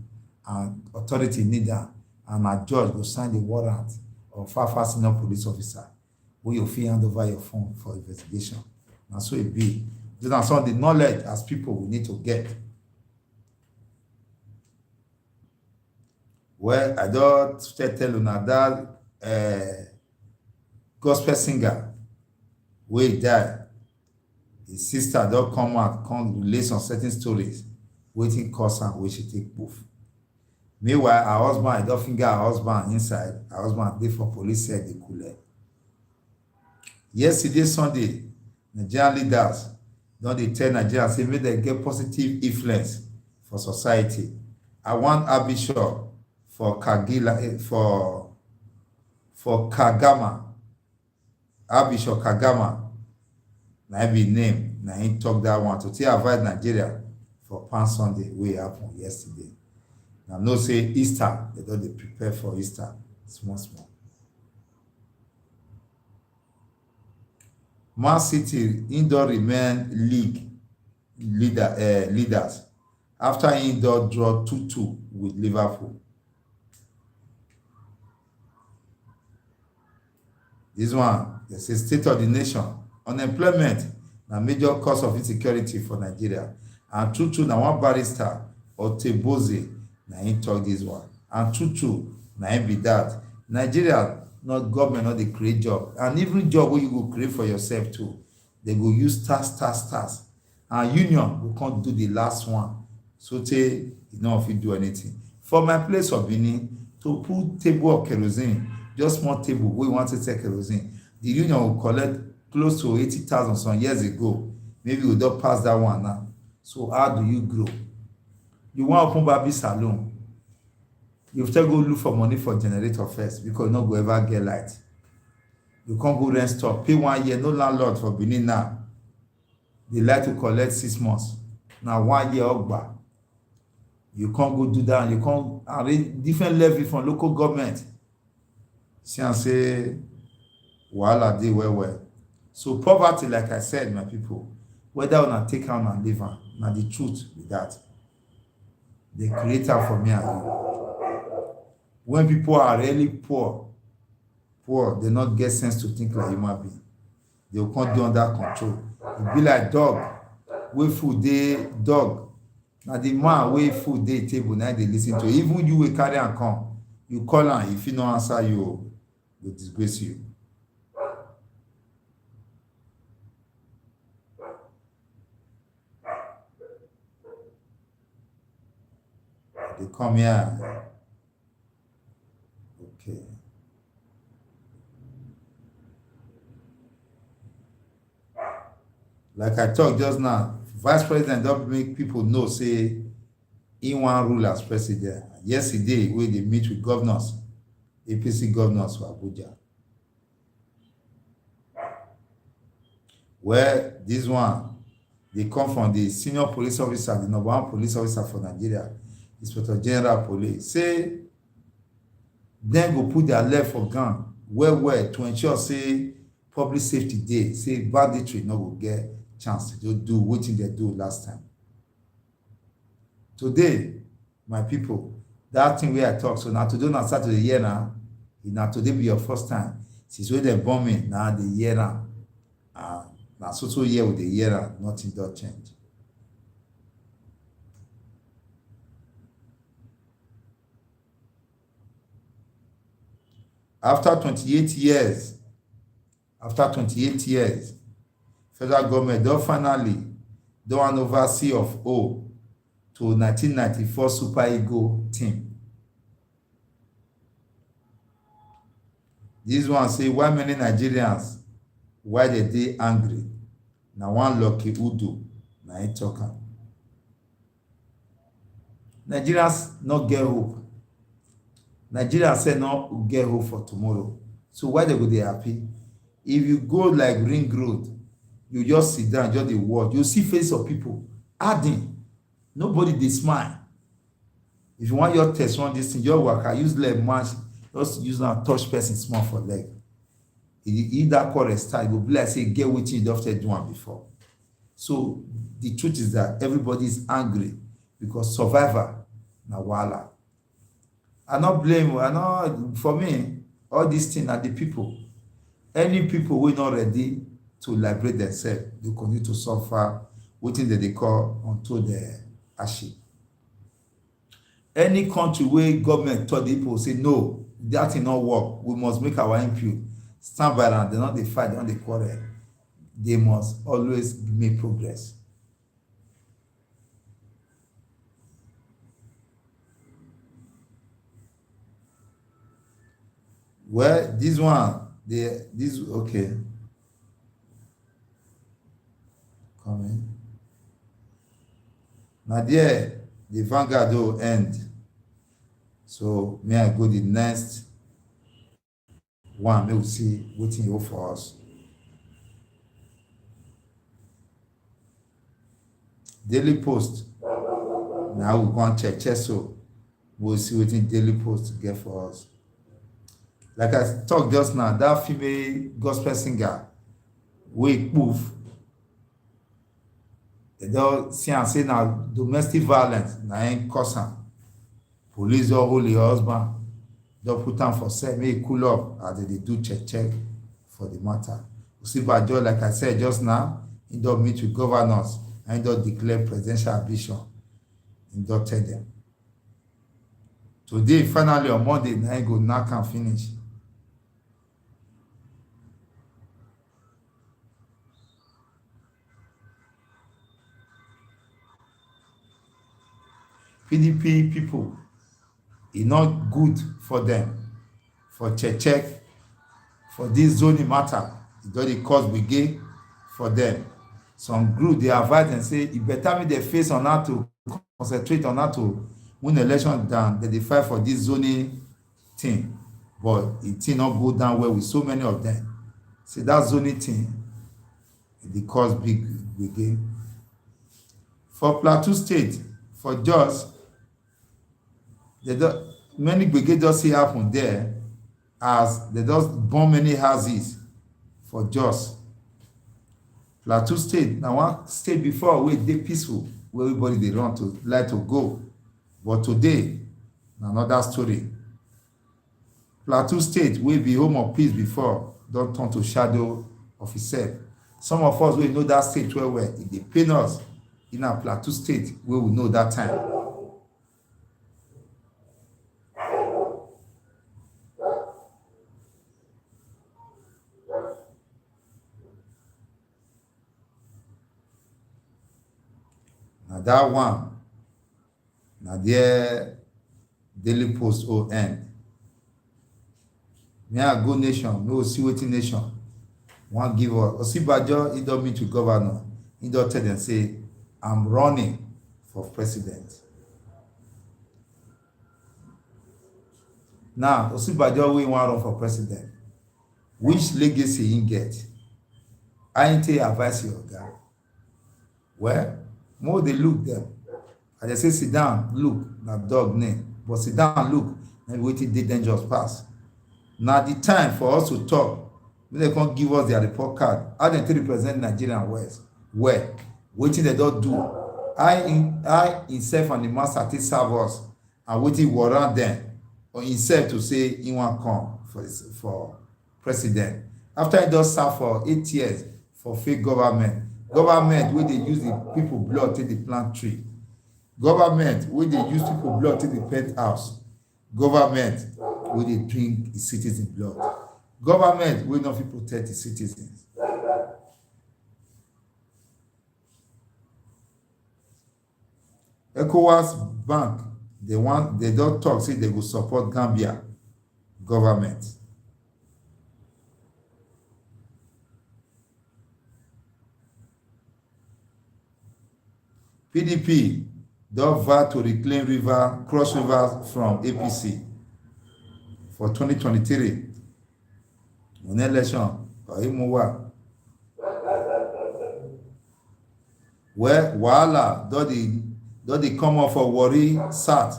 And authority need that. And a judge will sign the warrant or far senior police officer who you feel hand over your phone for investigation. And so it be. These are some of the knowledge as people we need to get. Well, I don't tell you now that gospel singer where he died. the sister don come out come relate some certain stories wetin cause am wey she take poof. Meanwhile her husband don finger her husband inside, her husband dey for police cell dey coole. Yesterday Sunday, Nigerian leaders don dey tell Nigerians say make dem get positive influence for society. I want Archbishop for Kagama, Archbishop Kagama, na im be name, na im talk that one to take advise Nigeria for Palm Sunday wey happen yesterday. Na know say Easter, dem don dey prepare for Easter small small. Man City im don remain league leaders after im don draw 2-2 with Liverpool. This one, dem say state of the nation, unemployment na major cause of insecurity for Nigeria, and true na one barrister Oteboze na im talk this one, and true na im be that Nigeria not government not dey create job, and even job wey you go create for yourself too, they go use stars, and union go come do the last one so tey you no fit do anything. For my place of Benin, to put table of kerosene, just small table wey you wan take sell kerosene, the union go collect close to 80,000 some years ago. Maybe we don pass that one now. So how do you grow? You wan open barber salon, you still go look for money for generator first because you no go ever get light. You can't go rent store, pay 1 year, no landlord for Benin now. They like to collect 6 months. Now 1 year ogba. You can't go do that. You can't arrange different levy from local government. See and say, wahala dey well. So poverty, like I said, my people, whether una take am and leave am, na the truth be that. They create am for me and you. When people are really poor, they not get sense to think like human being. They will come do under control. It be like dog, wey food dey dog. Na the man wey food dey table na dey listen to. Even you wey carry am come, you call am, if he no answer you, go disgrace you. They come here. Okay. Like I talked just now, Vice President don make people know say he wan rule as president. Yesterday, wey dey meet with governors, APC governors for Abuja. Well, this one, they come from the senior police officer, the number 1 police officer for Nigeria, Inspector General Police, say dem go put their leg for ground well to ensure say public safety dey, say banditry no go get chance to do wetin dem do last time. Today, my people, that thing wey I talk, so na today na start to dey hear na, na today be your first time. Since wey dem born me, na dey hear am. Na so year we dey hear am, nothing don change. After 28 years, federal government don finally don hand over C of O to 1994 Super Eagle team. This one say why many Nigerians, why they dey angry? Na one Lucky Udo na im talk am. Nigerians no get hope. Nigerians say no get hope for tomorrow. So why they go dey happy? If you go like Ring Road, you just sit down, just dey watch, you see face of people adding. Nobody dey smile. If you want your test run this thing, just waka, use leg match, just use am touch person small for leg. If that quarrel start, it go be like say get wetin you don do am before. So the truth is that everybody is angry because survivor na wahala. I no blame, for me, all these things are the people. Any people wey not ready to liberate themselves, they continue to suffer wetin dem dey call untold hardship. Any country where government told the people say no, that thing not work, we must make our input, stand by am, they not dey fight, they not dey quarrel. they must always make progress. Well, this one, this okay. Coming. Now there, the Vanguard will end. So may I go the next one, may we see what you for us. Daily Post. Now we go and check so we'll see what Daily Post get for us. Like I talked just now, that female gospel singer, we poof. They don't see and say now domestic violence, now ain't cause am. Police or holy husband, don't put am for sale, make it cool up as they do check for the matter. You see, by Joe, like I said just now, he don't meet with governors and he don't declare presidential ambition. He don't tell them. Today, finally on Monday, now he go knock and finish. PDP people, it's not good for them, for check, for this zoning matter. It doesn't cause begin for them. Some group, they advise and say, it better me they face on how to concentrate on how to win election than they fight for this zoning thing. But it did not go down well with so many of them. See, that zoning thing, it cause big begin. For Plateau State, for Jos, many brigades just see happen there as they just bomb many houses for Jos. Plateau State, now one state before where they peaceful, where everybody they run to like to go. But today, another story. Plateau State will be home of peace before, don't turn to shadow of itself. Some of us will know that state well, if they pain us in our Plateau State, we will know that time. Now that one, now there Daily Post will end. Me a go nation, me will see wetin nation wan give us. Osibajo, he don't meet with governor. He don't tell them say, I'm running for president. Now, Osibajo we wan run for president. Which legacy he get? I ain't advise your guy. Well, more they look them. And they say, sit down, look, na dog name. But sit down, look, and waiting they dangerous pass. Now the time for us to talk, they can't give us their report card. How they represent Nigerian West? Where? Waiting they don't do. I himself and the master take serve us and waiting warrant them or himself to say he want come for president. After he does serve for 8 years for fake government where they use the people blood till the plant tree. Government where they use people blood till the penthouse. Government where they drink the citizens' blood. Government where not people protect the citizens. ECOWAS Bank, they don't talk, say they will support Gambia government. PDP don't vote to reclaim cross rivers from APC for 2023. On election, where Wahala don't they come off for worry sat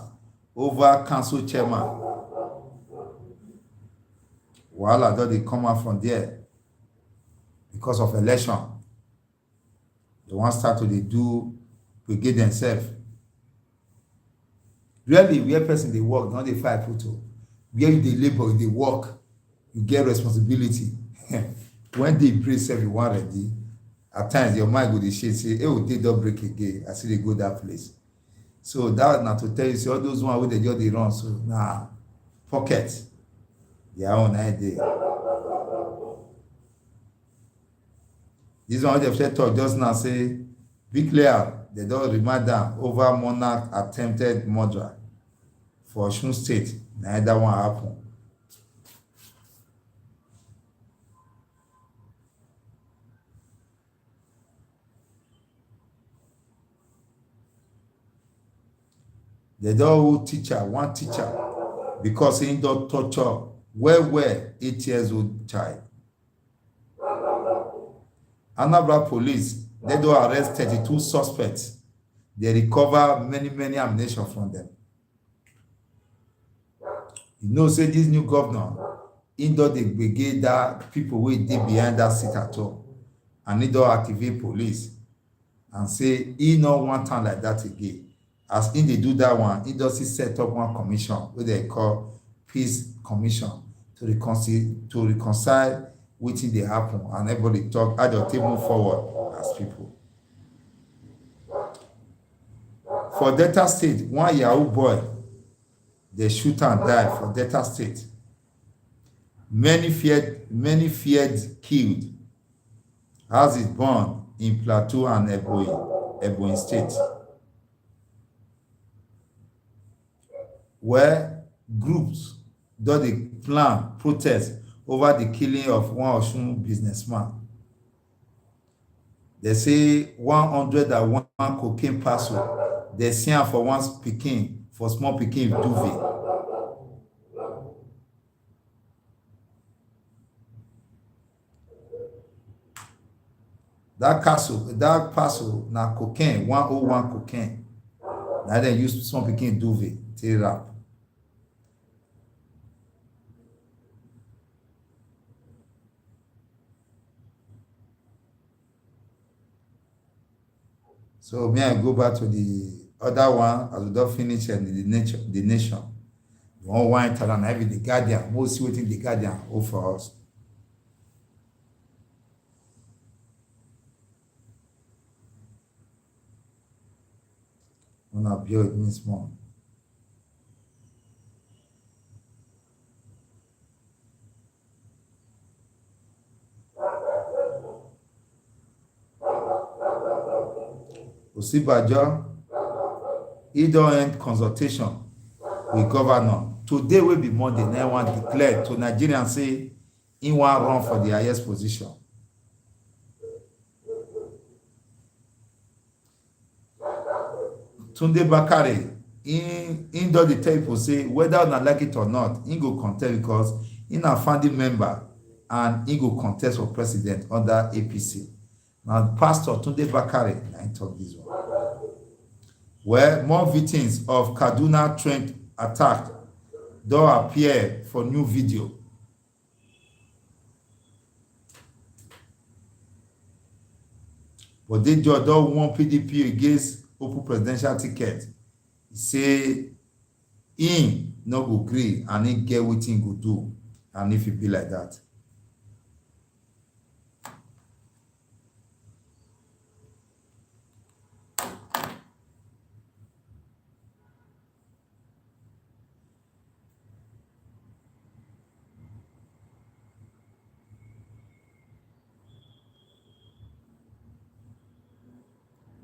over council chairman. Wahala don't they come out from there because of election. They want start to they do brigade themselves. Really, where person they work, not they fight photo. Where you they labor, they work, you get responsibility. When they brace everyone ready, at times your mind go dey shake say, hey, they don't break again. I see they go that place. So that not to tell you, see all those ones where they just they run. So nah, pocket their own idea. This one they first talk just now say, be clear, they don't remind them over monarch attempted murder for Osun State. Neither one happen. They don't hold teacher, one teacher, because he don't torture well 8 years old child. Anambra police, they don't arrest 32 suspects. They recover many ammunition from them. You know, say this new governor, he don't brigade that people wey dey behind that seat at all. And he don't activate police and say he no want am like that again. As in dey do that one, he does set up one commission wey they call peace commission to reconcile wetin dey happen, and everybody talk how dem take move forward as people. For Delta State, one Yahoo boy dey shoot and die for Delta State. Many feared killed. As it born in Plateau and Ebonyi State, where groups don dey plan protest over the killing of one Osun businessman. They say 101 cocaine parcel. They see am for one pikin, for small pikin duvet. That parcel na cocaine, 101 cocaine. Now they use small pikin duvet take wrap. So may I go back to the other one as we don't finish and the nation. We want one time and having the Guardian. Most see wetin the Guardian offer us. Wanna build it means more. Osibajo, he don end consultation with governor. Today will be Monday, na one declare to Nigerians say he wan run for the highest position. Tunde Bakare, he don dey tell people say whether una like it or not, he go contest because he na founding member and he go contest for president under APC. Now, Pastor Tunde Bakare, I talk this one. Where more victims of Kaduna train attack don't appear for new video. But they just don't want PDP against open presidential ticket. He say he no go gree and he get wetin he go do, and if it be like that.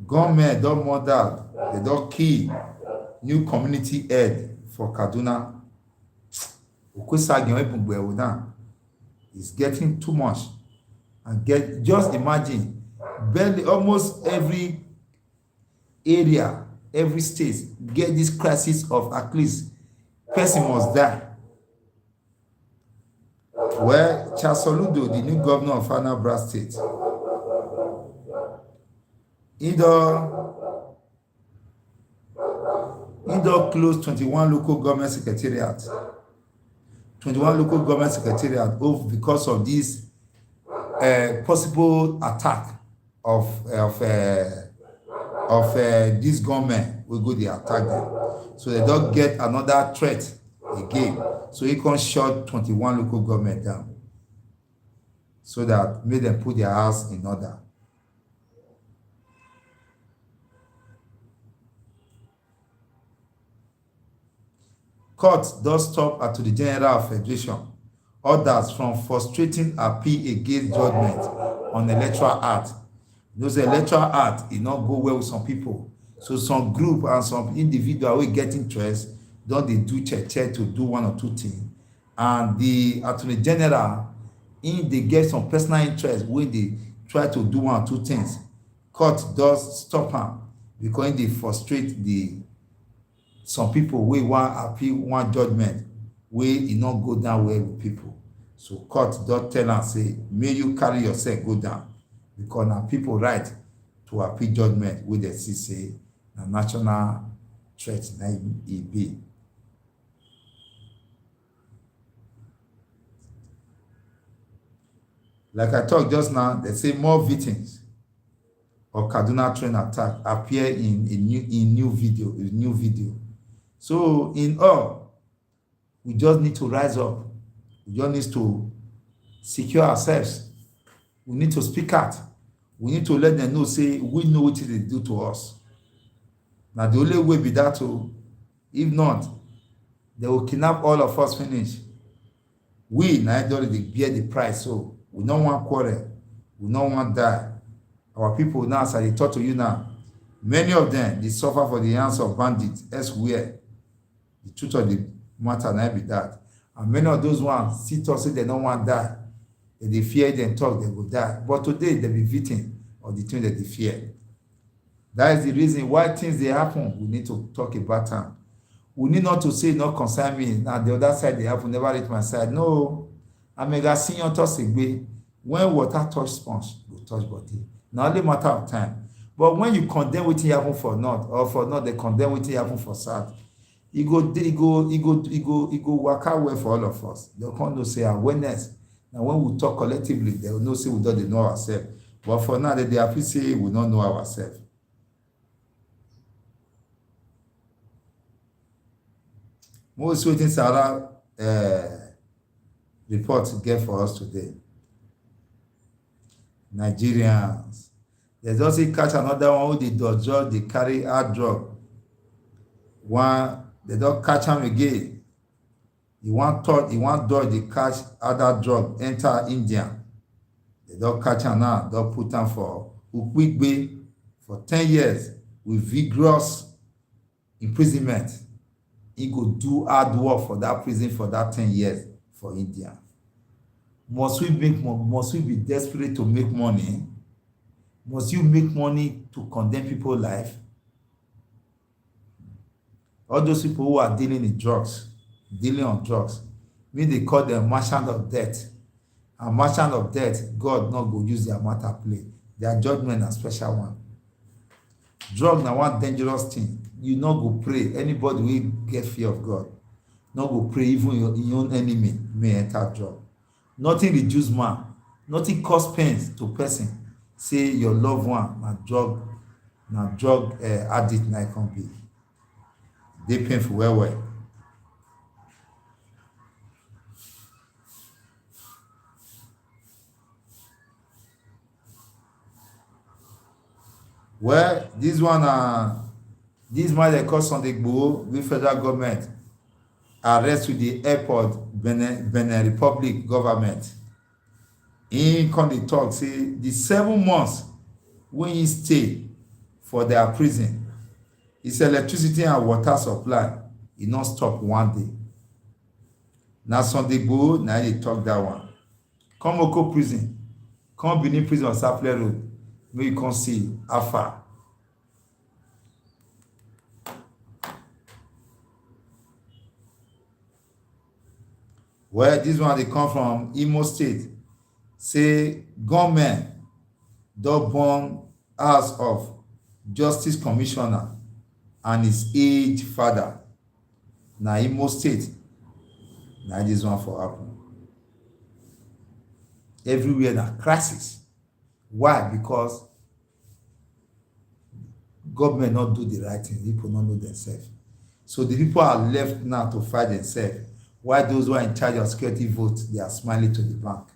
Gunmen don murder, they don kill new community head for Kaduna. It's getting too much. And just imagine, barely almost every area, every state get this crisis of at least person must die. Where Charles Soludo, the new governor of Anambra State, he don close 21 local government secretariat. 21 local government secretariat because of this possible attack of this government will go dey attack them. So they don't get another threat again. So he can shut 21 local government down so that make them put their house in order. Court does stop at the General Federation others from frustrating appeal against judgment on electoral act. Those electoral act, it not go well with some people. So some group and some individual will get interest, don't they do check to do one or two things. And the Attorney General, in they get some personal interest when they try to do one or two things. Court does stop am because they frustrate some people wey wan appeal one judgment wey e no go down well with people. So court don tell am say may you carry yourself go down because na people right to appeal judgment wey dem see say na national threat na e be. Like I talk just now, they say more victims of Kaduna train attack appear in new video. So in all, we just need to rise up. We just need to secure ourselves. We need to speak out. We need to let them know, say, we know what they do to us. Now the only way be that to, if not, they will kidnap all of us finish. We now already bear the price, so we don't want quarrel. We don't want die. Our people now, as I talk to you now, many of them, they suffer for the hands of bandits elsewhere. The truth of the matter now be that. And many of those ones sit us say they don't want to die. If they fear them talk, they will die. But today, they be victim of the thing that they fear. That is the reason why things they happen. We need to talk about them. We need not to say, no concern me. Now, the other side they happen, never reach my side. No. I'm a senior toss away. When water touch sponge, you touch body. Now, only matter of time. But when you condemn what happen for not, or for not, they condemn what happen for sad. It go work out well for all of us. They'll come to say awareness. Now, when we talk collectively, they will know say we don't know ourselves. But for now, they have to say we don't know ourselves. Most waiting Sarah report get for us today. Nigerians. There's also catch another one who they do drug, they carry hard drug. One, they don't catch him again. He want dog, they catch other drug, enter India. They don't catch him now, don't put him for Ukwigbe for 10 years with vigorous imprisonment. He go do hard work for that prison for that 10 years for India. Must we be desperate to make money? Must you make money to condemn people's life? All those people who are dealing on drugs, mean they call them merchant of death. And merchant of death, God not go use their matter play. Their judgment a special one. Drug na one dangerous thing. You not go pray. Anybody will get fear of God. Not go pray, even your own enemy may enter drug. Nothing reduce man. Nothing cause pain to person. Say your loved one na drug addict na can be. They painful well. Well, this man they call Sunday Igboho with federal government arrest with the airport Benin Republic government. In come dey talk say the 7 months when he stay for their prison, his electricity and water supply e not stop one day. Na Sunday Igboho na dey talk that one. Come Oko prison, come Benin prison on Sapele Road, make you come see how far. Well, this one they come from Imo State. Say government don burn house of Justice Commissioner and his aged father. Na Imo State. Na this one for happen. Everywhere na crisis. Why? Because government not do the right thing. People not know themselves. So the people are left now to fight themselves. Why those who are in charge of security votes, they are smiling to the bank.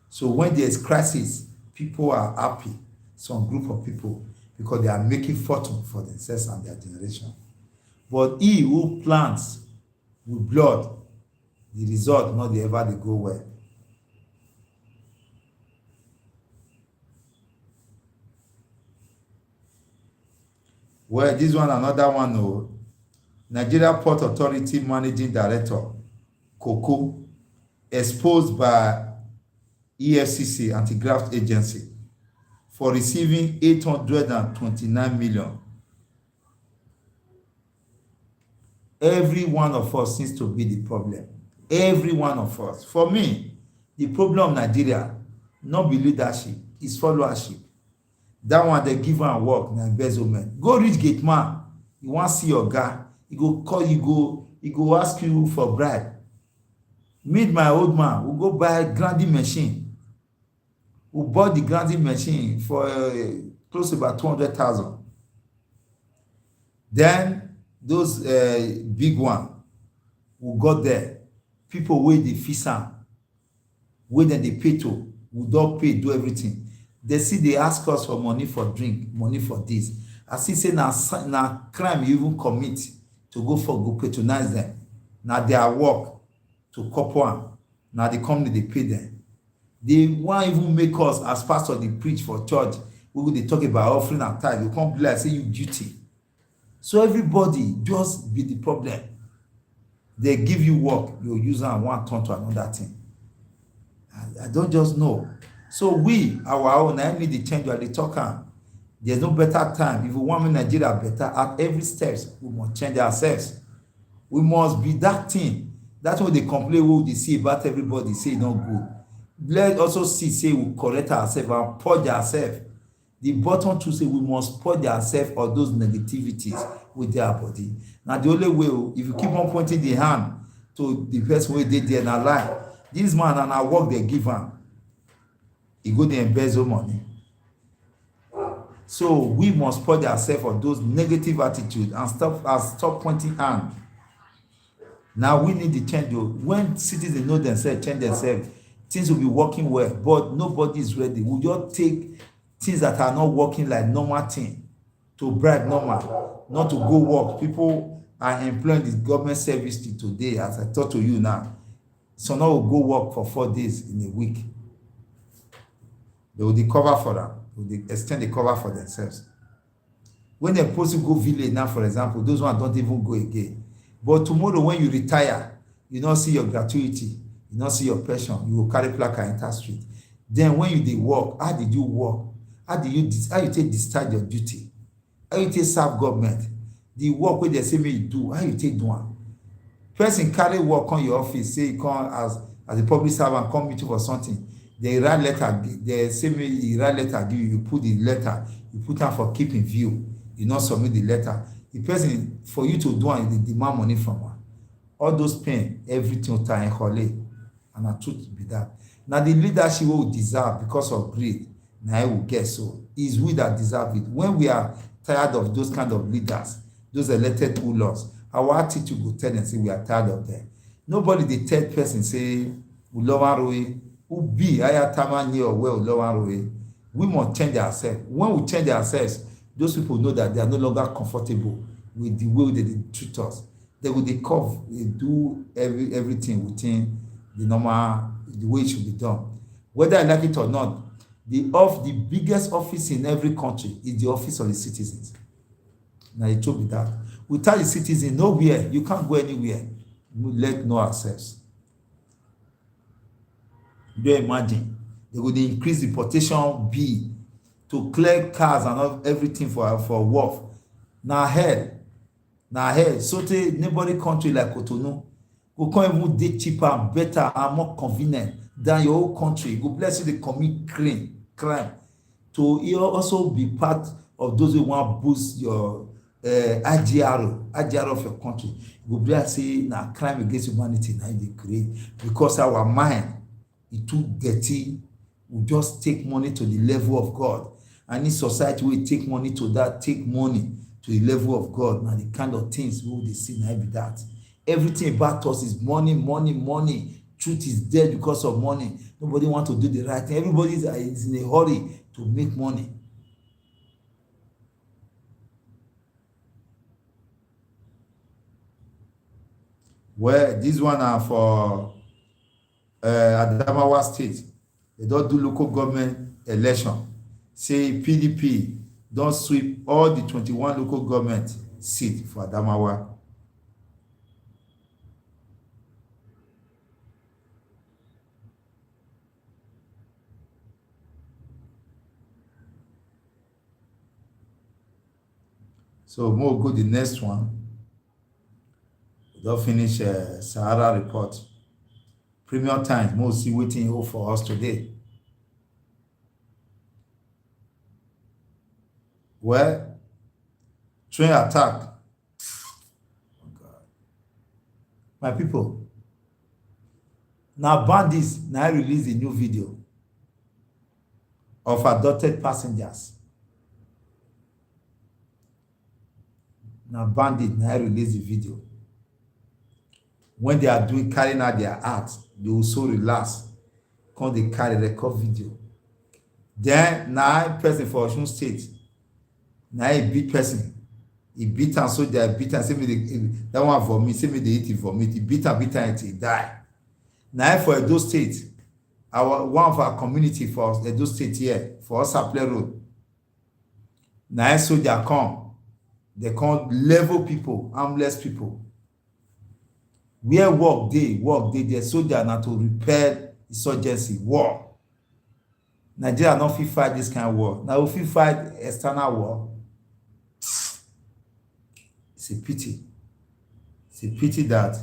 So when there is crisis, people are happy, some group of people, because they are making fortune for themselves and their generation. But he who plants with blood the result not dey ever dey go well. Well, this one another one o. Nigeria Port Authority Managing Director Koko exposed by EFCC Anti-Graft Agency for receiving 829 million. Every one of us seems to be the problem. Every one of us. For me, the problem of Nigeria not be leadership, it's followership. That one they give am work na embezzlement. Go reach gate man, you wan see your guy, he go call you, he go ask you for bribe. Meet my old man, we go buy grinding machine. We bought the grinding machine for close to about 200,000. Then those big one, we got there. People wey dey fix am, wey dem dey pay to, we don pay, do everything. They see they ask us for money for drink, money for this. I see say na crime you even commit to go patronize them. Na their work to couple am. Na the company dey pay them. They wan even make us as pastor dey preach for church. We go dey talk about offering and tithe. You come be like say you duty. So everybody just be the problem. They give you work, you use am one turn to another thing. I don't just know. So we, our own, I need the change. They talk am. There's no better time. If we want make Nigeria better, at every steps, we must change ourselves. We must be that thing. That's what they complain, what they see about everybody, say not good. Let's also see, say we correct ourselves and purge ourselves. The bottom to say we must purge ourselves of those negativities with their body. Now the only way, if you keep on pointing the hand to the person who did there in our life, this man and our work they give him, he go to embezzle money. So we must purge ourselves of those negative attitudes and stop pointing hand. Now we need to change. When citizens know themselves, change themselves, things will be working well. But nobody is ready. We just take things that are not working like normal thing to bribe normal, not to go work. People are employing the government service today, as I talk to you now. So now we'll go work for 4 days in a week. They will cover for them. They will extend the cover for themselves. When they're supposed to go village now, for example, those ones don't even go again. But tomorrow when you retire, you don't see your gratuity, you don't see your pension, you will carry placard enter street. Then when you did work, how did you work? How you take discharge your duty? How you take serve government? The work where they say me you do, how you take do one? Person carry work on your office, say you come as a public servant, come meet you for something. They write letter, they say me you write letter, give you put the letter, you put am for keep in view, you not submit the letter. The person for you to do one, they demand money from one. All those pain, everything time holiday, and the truth be that. Now the leadership will deserve because of greed. Now I will guess so. It's we that deserve it. When we are tired of those kind of leaders, those elected rulers, our attitude will tell them say we are tired of them. Nobody the third person say we love Roe, who be higher tamani or well love Roe. We must change ourselves. When we change ourselves, those people know that they are no longer comfortable with the way they treat us. They will they do everything within the normal, the way it should be done. Whether I like it or not, the biggest office in every country is the office of the citizens. Now it should be that. Without the citizens, nowhere, you can't go anywhere. We let know ourselves. You don't imagine. They will increase the importation bill to clear cars and everything for work. Now hell. So the neighboring country like Cotonou will come even dey cheaper, better, and more convenient than your own country. Go bless you, they commit crime. To also be part of those who want to boost your IGR of your country. Go bless say now crime against humanity now they create because our mind is too dirty. We just take money to the level of God. And in society, we take money to the level of God. Now the kind of things we will see now be that. Everything about us is money. Truth is dead because of money. Nobody wants to do the right thing. Everybody is in a hurry to make money. Well, this one are for Adamawa State. They don't do local government election. Say PDP don't sweep all the 21 local government seats for Adamawa. So we'll go the next one. We don't finish Sahara report. Premium Times, more see waiting for us today. Well, train attack. Oh God. My people, now bandits now release a new video of adopted passengers. Now bandits now release the video. When they are doing carrying out their art, they will so relax. Come they carry record video. Then now person for Osun State. Now a beat person. He beat and so they beat and say me that one vomit, say me they eat it vomit. He beat and he die. Now for Edo State, one of our community for Edo State here, for us Sapler Road. Now soldier come. They come level people, armless people. Where work day, the soldier not to repair insurgency, war. Nigeria not fit fight this kind of war. Now if we fight external war, it's a pity. It's a pity that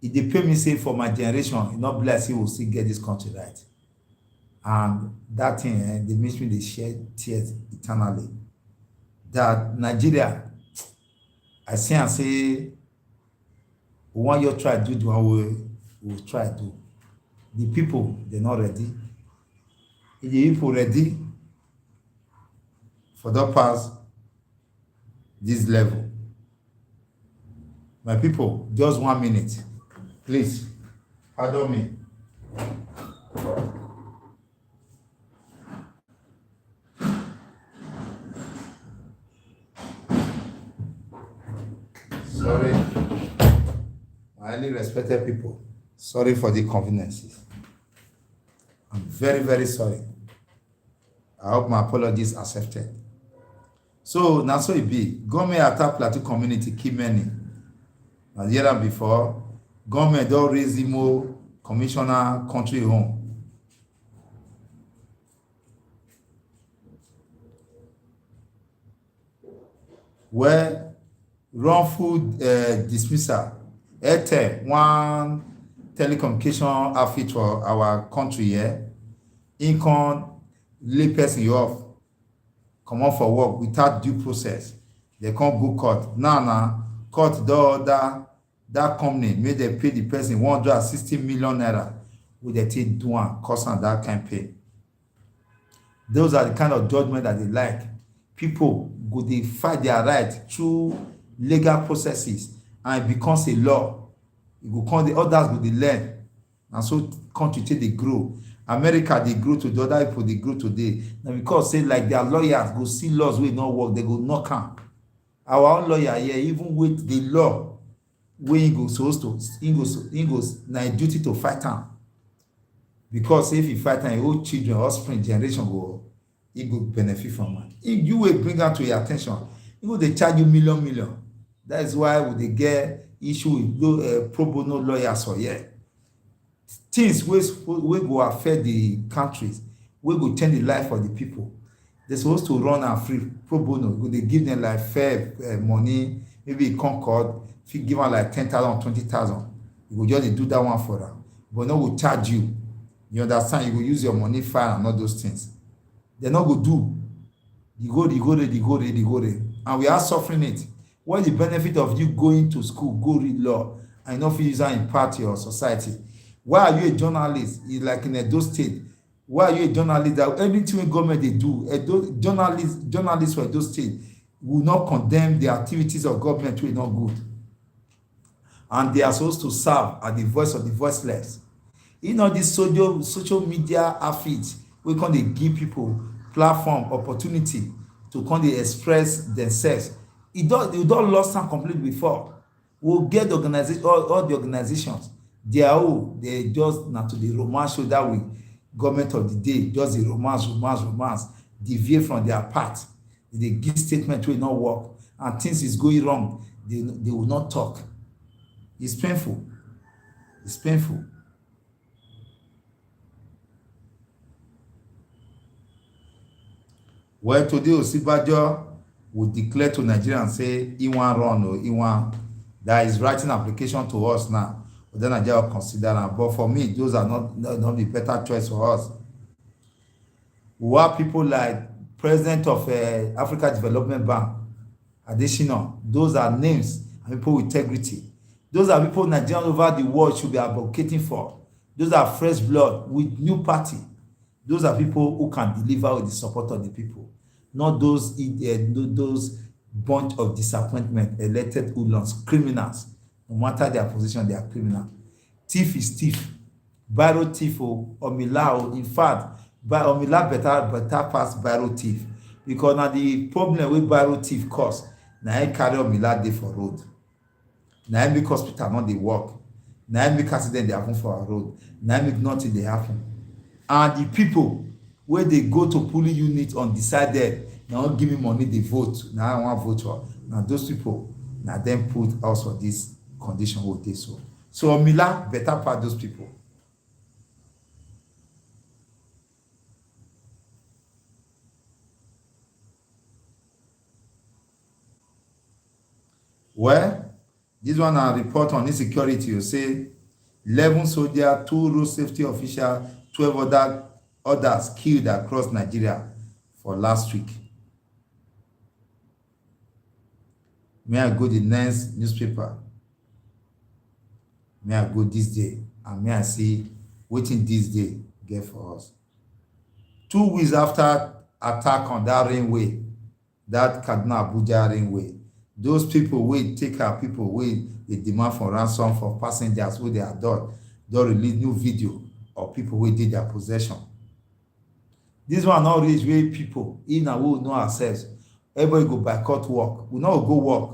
if they pay me say for my generation, it not bless you will still get this country right. And that thing, they makes me they shed tears eternally. That Nigeria, I say and say, we want you to try to do the one we will try to do. The people, they're not ready. If the people ready for that pass this level. My people, just 1 minute. Please, pardon me. Sorry. My highly respected people, sorry for the inconveniences. I'm very, very sorry. I hope my apologies are accepted. So, now so it be. Government attack Plateau community, keep many. As year before, government don't raise more commissioner country home. Where wrongful dismissal. Airtel, one telecommunication outfit for our country here, income lay person you off, come on for work without due process. They can't go court. Now, court that company made them pay the person 160 million naira with the take do one cost and that campaign. Those are the kind of judgment that they like. People go they fight their right through legal processes and it becomes a law. It go come the others go they learn. And so country take they grow. America they grow to the other people they grow today. Now because say like their lawyers go see laws wey not work, they go knock am. Our own lawyer here, even with the law, where he goes supposed to, he goes now duty to fight am. Because if he fight am, old children, offspring generation go, he go benefit from it. If you will bring am to your attention, he go they charge you million. That is why we they get issue with pro bono lawyers for here. Things wey go affect the countries, wey go change the life of the people. They're supposed to run and free pro bono. Go they give them like fair money, maybe Concord, if you give them like 10,000, 20,000, you go just do that one for them. But no will charge you. You understand? You go use your money file and all those things. They're not go do. You go there. And we are suffering it. What is the benefit of you going to school, go read law, and not use that impact your society? Why are you a journalist? It's like in Edo State. Why are you a journalist? That anything government they do, journalists for Edo State will not condemn the activities of government which is not good. And they are supposed to serve as the voice of the voiceless. You know, this social media outfits, we can they give people platform, opportunity to come they express themselves. You don't lost some completely before. we'll get the organization, all the organizations, they are all, they just na to the romance show that we government of the day, just the romance, deviate from their path. They give statement will not work, and things is going wrong, they will not talk. It's painful. It's painful. Well, today Osibajo will declare to Nigerians say he wan run or he wan, that is writing application to us now. But then Nigeria will consider am. But for me, those are not the better choice for us. We have people like President of Africa Development Bank, Adesina. Those are names and people with integrity. Those are people Nigerians over the world should be advocating for. Those are fresh blood with new party. Those are people who can deliver with the support of the people, not those bunch of disappointment, elected hoodlums, criminals. No matter their position, they are criminal. Thief is thief. Biro thief or Omila. In fact, Omila better pass Biro thief, because now the problem with Biro thief cause na him carry Omila dey for road. Na him make hospital not dey work. Na him make accident dey happen for our road. Na him make nothing dey happen. And the people wey dey go to polling unit undecided, na wan give me money dey vote, na I wan vote for. Na those people, na dem put us for this condition wey dey so. So Omila better pass those people. Well, this one na report on insecurity. You say 11 soldiers, 2 road safety officials, 12 others killed across Nigeria for last week. May I go the next newspaper? May I go this day? And may I see wetin this day get for us? 2 weeks after attack on that railway, that Kaduna Abuja railway, those people wey take our people wey dey demand for ransom for passengers wey they adore don release new video of people wey dey their possession. This one no reach wey people, if na we know ourselves, everybody go boycott work. We no go work.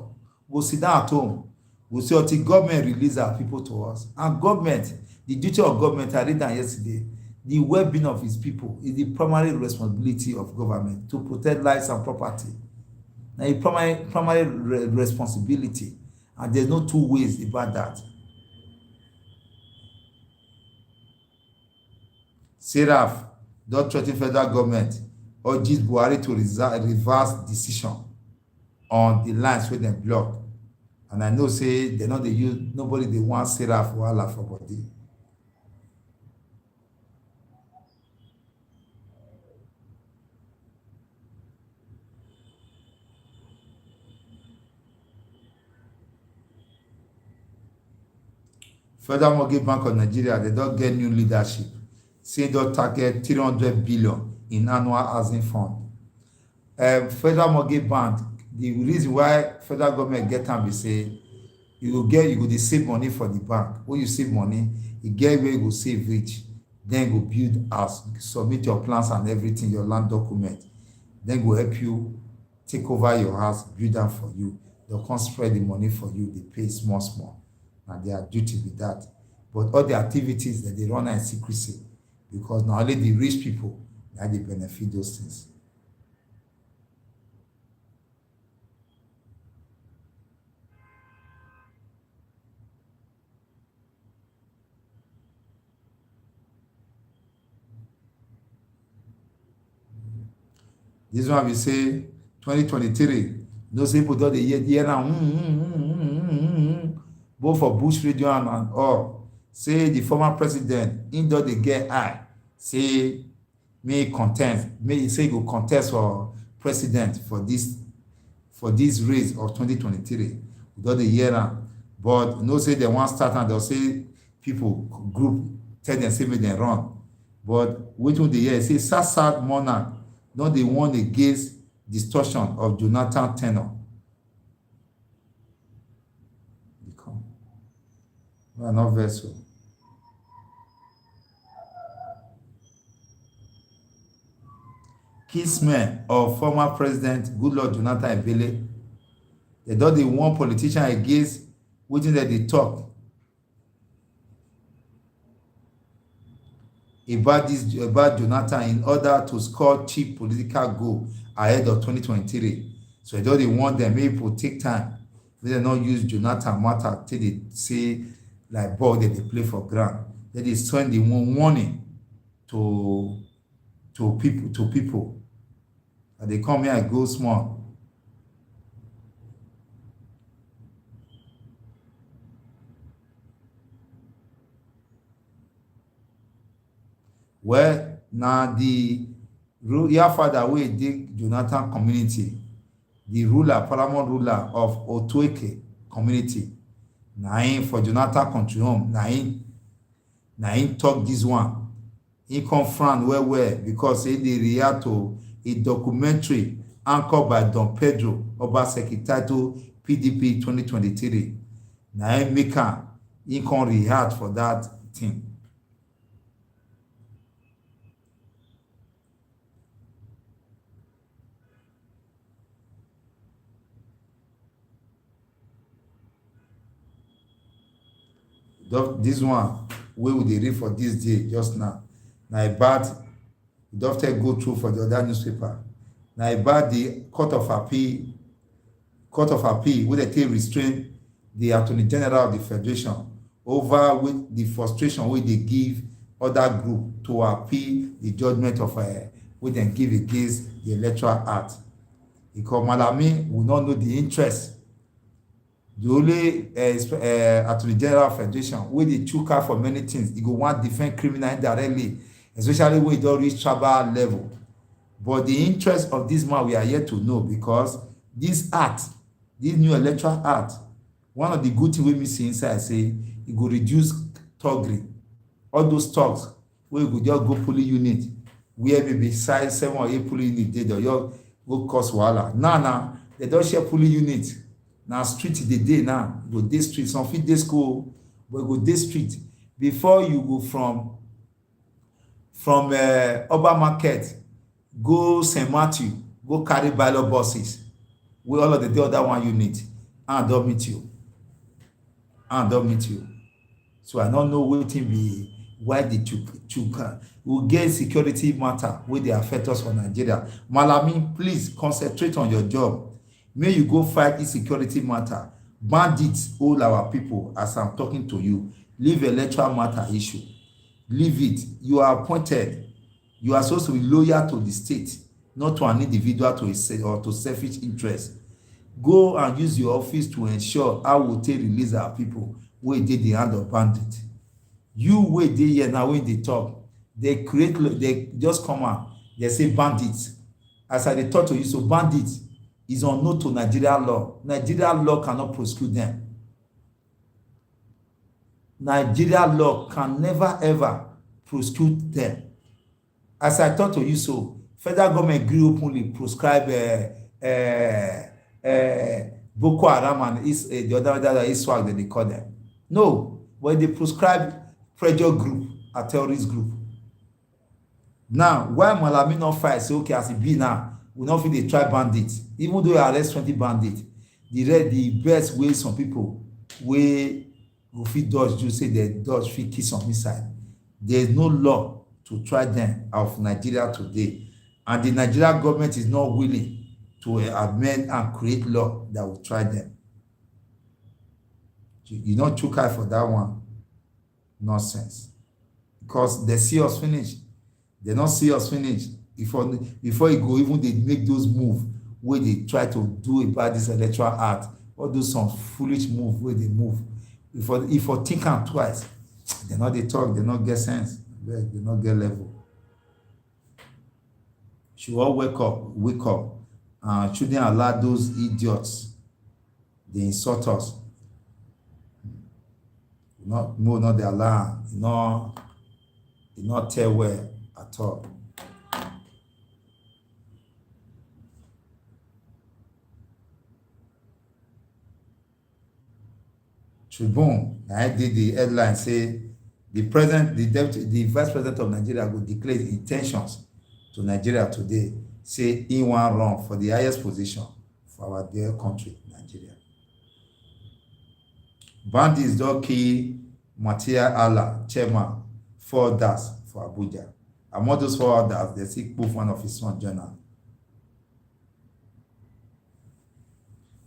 We go sit down at home. We say until government release our people to us. And government, the duty of government, I read that yesterday, the well-being of its people is the primary responsibility of government to protect lives and property. Now, a primary responsibility, and there's no two ways about that. Seraph don threaten federal government urges Buhari to reverse decision on the lines wey dem block. And I know say they no dey use, nobody dey want Seraph wahala for body. Federal Mortgage Bank of Nigeria, they don get new leadership. Say don target 300 billion in annual housing fund. Federal Mortgage Bank, the reason why federal government get am be say you go dey save money for the bank. When you save money, you get where you go save reach. Then go build house, submit your plans and everything, your land document. Then go help you take over your house, build am for you. They'll come spread the money for you. They pay small. And their duty with that. But all the activities that they run are in secrecy, because not only the rich people that they benefit those things. This one we say 2023. Those people don't they hear now. Both for Bush Radio and all. Say the former president, in though they get high, say may contest, may say go contest for president for this race of 2023. Though they hear now, but no say they want start and they'll say people group tell them say make them run. But which one they hear say sad monarch, not they want against distortion of Jonathan tenure. We are not vessel. Kinsmen of former President Goodluck Jonathan Ebele, they don't want politician against wetin dem dey talk about Jonathan in order to score cheap political goal ahead of 2023. So I don dey warn dem make pipo take time, make dem no use Jonathan matter take dey say like ball dem dey play for ground. Dem dey send the warning to people. I dey come here, I go small. Well, na the royal father wey dey Jonathan community, the ruler, paramount ruler of Otueke community, na him for Jonathan country home, na him talk this one. He come frown well because he dey react to a documentary anchored by Don Pedro Obaseki titled PDP 2023. Na him make am, he come react for that thing. This one wey we dey read for this day just now, na about don go through for the other newspaper. Na about the court of appeal wey dey take restrain the attorney general of the federation over with the frustration wey dey give other group to appeal the judgment of wey dem give against the Electoral Act. Because Malami will not know the interest. The only attorney general of federation wey dey chook out for many things, e go wan defend criminal indirectly, especially when e don reach tribal level. But the interest of this man we are yet to know, because this act, this new Electoral Act, one of the good things wey me see inside say e go reduce thuggery. All those thugs wey go just go polling unit where maybe size 7 or 8 polling unit dey there, just go cause wahala. Now they don share polling unit. Na street dey dey now, go dey street. Some fit dey school, but go dey street. Before you go from Urban Market go St. Matthew, go carry ballot buses wey all of the other one unit, and don meet you. So I no know wetin be why the chook. We get security matter wey dey affect us for Nigeria. Malami, please concentrate on your job. May you go fight insecurity matter. Bandits hold our people as I'm talking to you. Leave electoral matter issue. Leave it. You are appointed. You are supposed to be loyal to the state, not to an individual or to selfish interest. Go and use your office to ensure how we take release our people wey dey the hand of bandit. You wey dey here now when they talk, they just come out, they say bandits. As I dey talk to you, so bandits is unknown to Nigerian law. Nigerian law cannot prosecute them. Nigerian law can never ever prosecute them. As I talk to you, so federal government agree openly prescribe Boko Haram and the other ISWAG that they call them. No, but they prescribe pressure group, a terrorist group. Now, why Malami not fight? Say okay, as it be now, we not fit dey try bandits. Even though you arrest 20 bandits, the best way some people wey go fit dodge you say they dodge fit kill some inside. There is no law to try them of Nigeria today, and the Nigerian government is not willing to amend and create law that will try them. You not chook eye for that one. Nonsense. Because they see us finish. They not see us finish. Before you go, even they make those moves where they try to do about this Electoral Act, or do some foolish move where they move. If you think am twice, they not they talk, they not get sense, they not get level. Should all wake up. Shouldn't allow those idiots they insult us. Not they allow, not tell where at all. Tribune, I did the headline say the vice president of Nigeria will declare his intentions to Nigeria today. Say he wan run for the highest position for our dear country, Nigeria. Bandits don kill Matia Allah, chairman, 4 others for Abuja. Among those 4 others, they still put one of his son journal.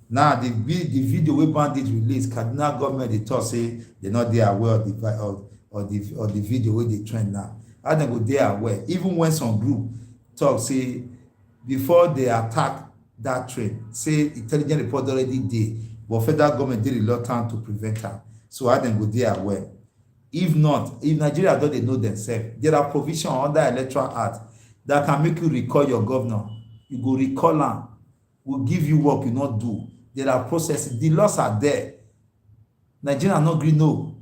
Now the video wey bandits release, Kaduna government dey talk say they no dey aware of the video wey dey trend now. How dem go dey aware? Even when some group talk say before they attack that train, say intelligence report already dey, but federal government dey reluctant to prevent am. So how dem go dey aware? If not, if Nigeria don dey know themselves, there are provisions under Electoral Act that can make you recall your governor. You go recall am, will give you work you not do. There are processes. The laws are there. Nigeria no gree know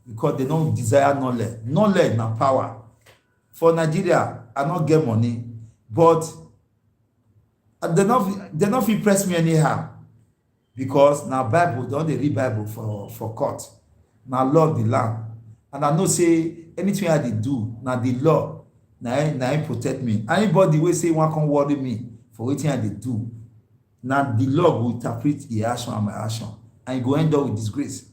because they don't desire knowledge. Knowledge na power. For Nigeria, I not get money, but they not fit press me anyhow because na Bible, they don dey read Bible for court. Na law of the land. And I know say anything I dey do, na the law, na im protect me. Anybody wey say wan come worry me for wetin I dey do, na the law go interpret the action and my action, and e go end up with disgrace.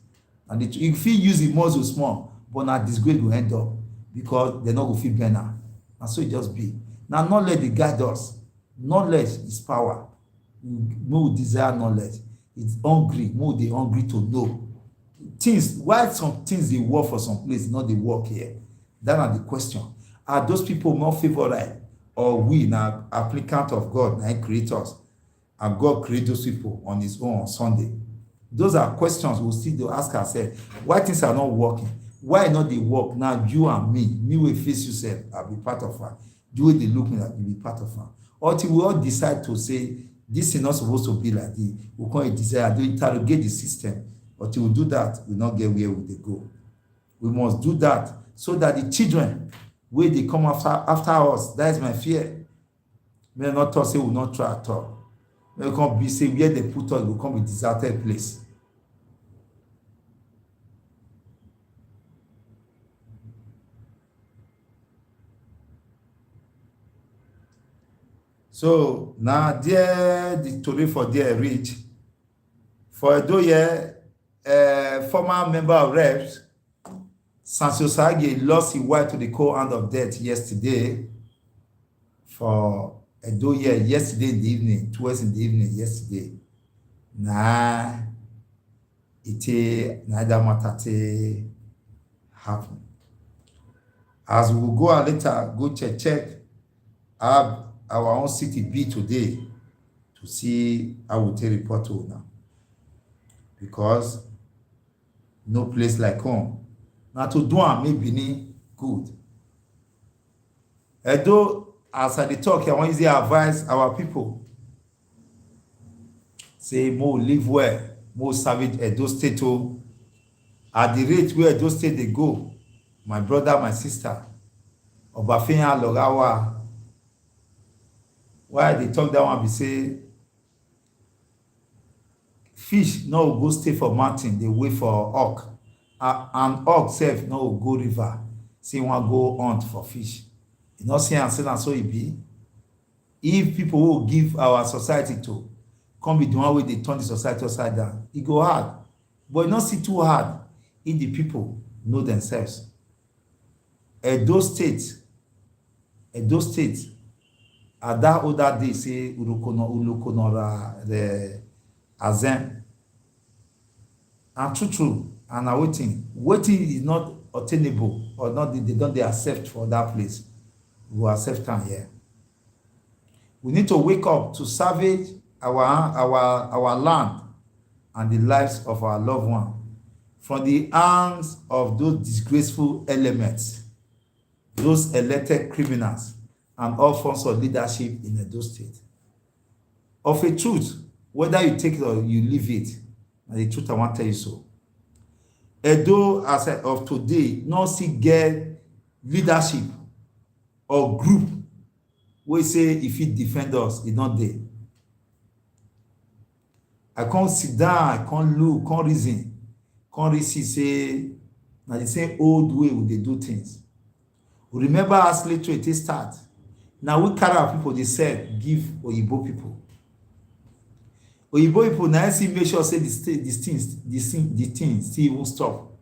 And you fit use the muscle small, but na disgrace go end up because dem no go fit burn am. And so e just be. Na knowledge dey guide us. Knowledge is power. Make we desire knowledge. It's hungry. Make we dey hungry to know things. Why some things dey work for some place, not dey work here? That na the question. Are those people more favorite, or we na applicant of God, na create us? And God create those people on his own on Sunday? Those are questions we'll still do ask ourselves. Why things are not working? Why not they work? Now you and me will face yourself, I'll be part of her. You will they look me like you'll be part of her. Until we all decide to say this is not supposed to be like this, we call it desire to interrogate the system. Until we do that, we'll not get where we go. We must do that so that the children, where they come after us, that is my fear. May not talk, say we'll not try at all. May come be say where they put us will come a deserted place. So now there the story for there reach. For Edo year, former member of Reps, Sansio Sage lost his wife to the cold hand of death yesterday. For Edo year, yesterday in the evening, towards in the evening, yesterday. Nah, it neither matter happen. As we will go and later go check how our own city be today to see how we take report to now. Because no place like home. Now to do am make Benin good. Although as I dey talk, I want to advise our people. Say more live well, more savage Edo State. At the rate where Edo State they go, my brother, my sister, Obafemi Logawa, why they talk that one be say fish no go stay for mountain, they wait for hawk. And hawk self no go river, say one go hunt for fish. You know, say and say and so it be. If people will give our society to come be the one way they turn the society upside down, it go hard. But not see too hard if the people know themselves. Edo State, at that other day say ulokonora the azem. And true, and are waiting is not attainable or not, they don't accept for that place. We will accept them here. We need to wake up to salvage our land and the lives of our loved one from the hands of those disgraceful elements, those elected criminals, and all forms of leadership in Edo State. Of a truth, whether you take it or you leave it, and the truth I want to tell you so. Edo, as of today, not see get leadership or group we say if it defend us, it's not there. I can't sit down, I can't look, can't reason, can't say now the same old way they do things. We remember as later it start. Now we carry our people, they said, give Oyibo people. Oyibo people now see make sure say the thing still even stop.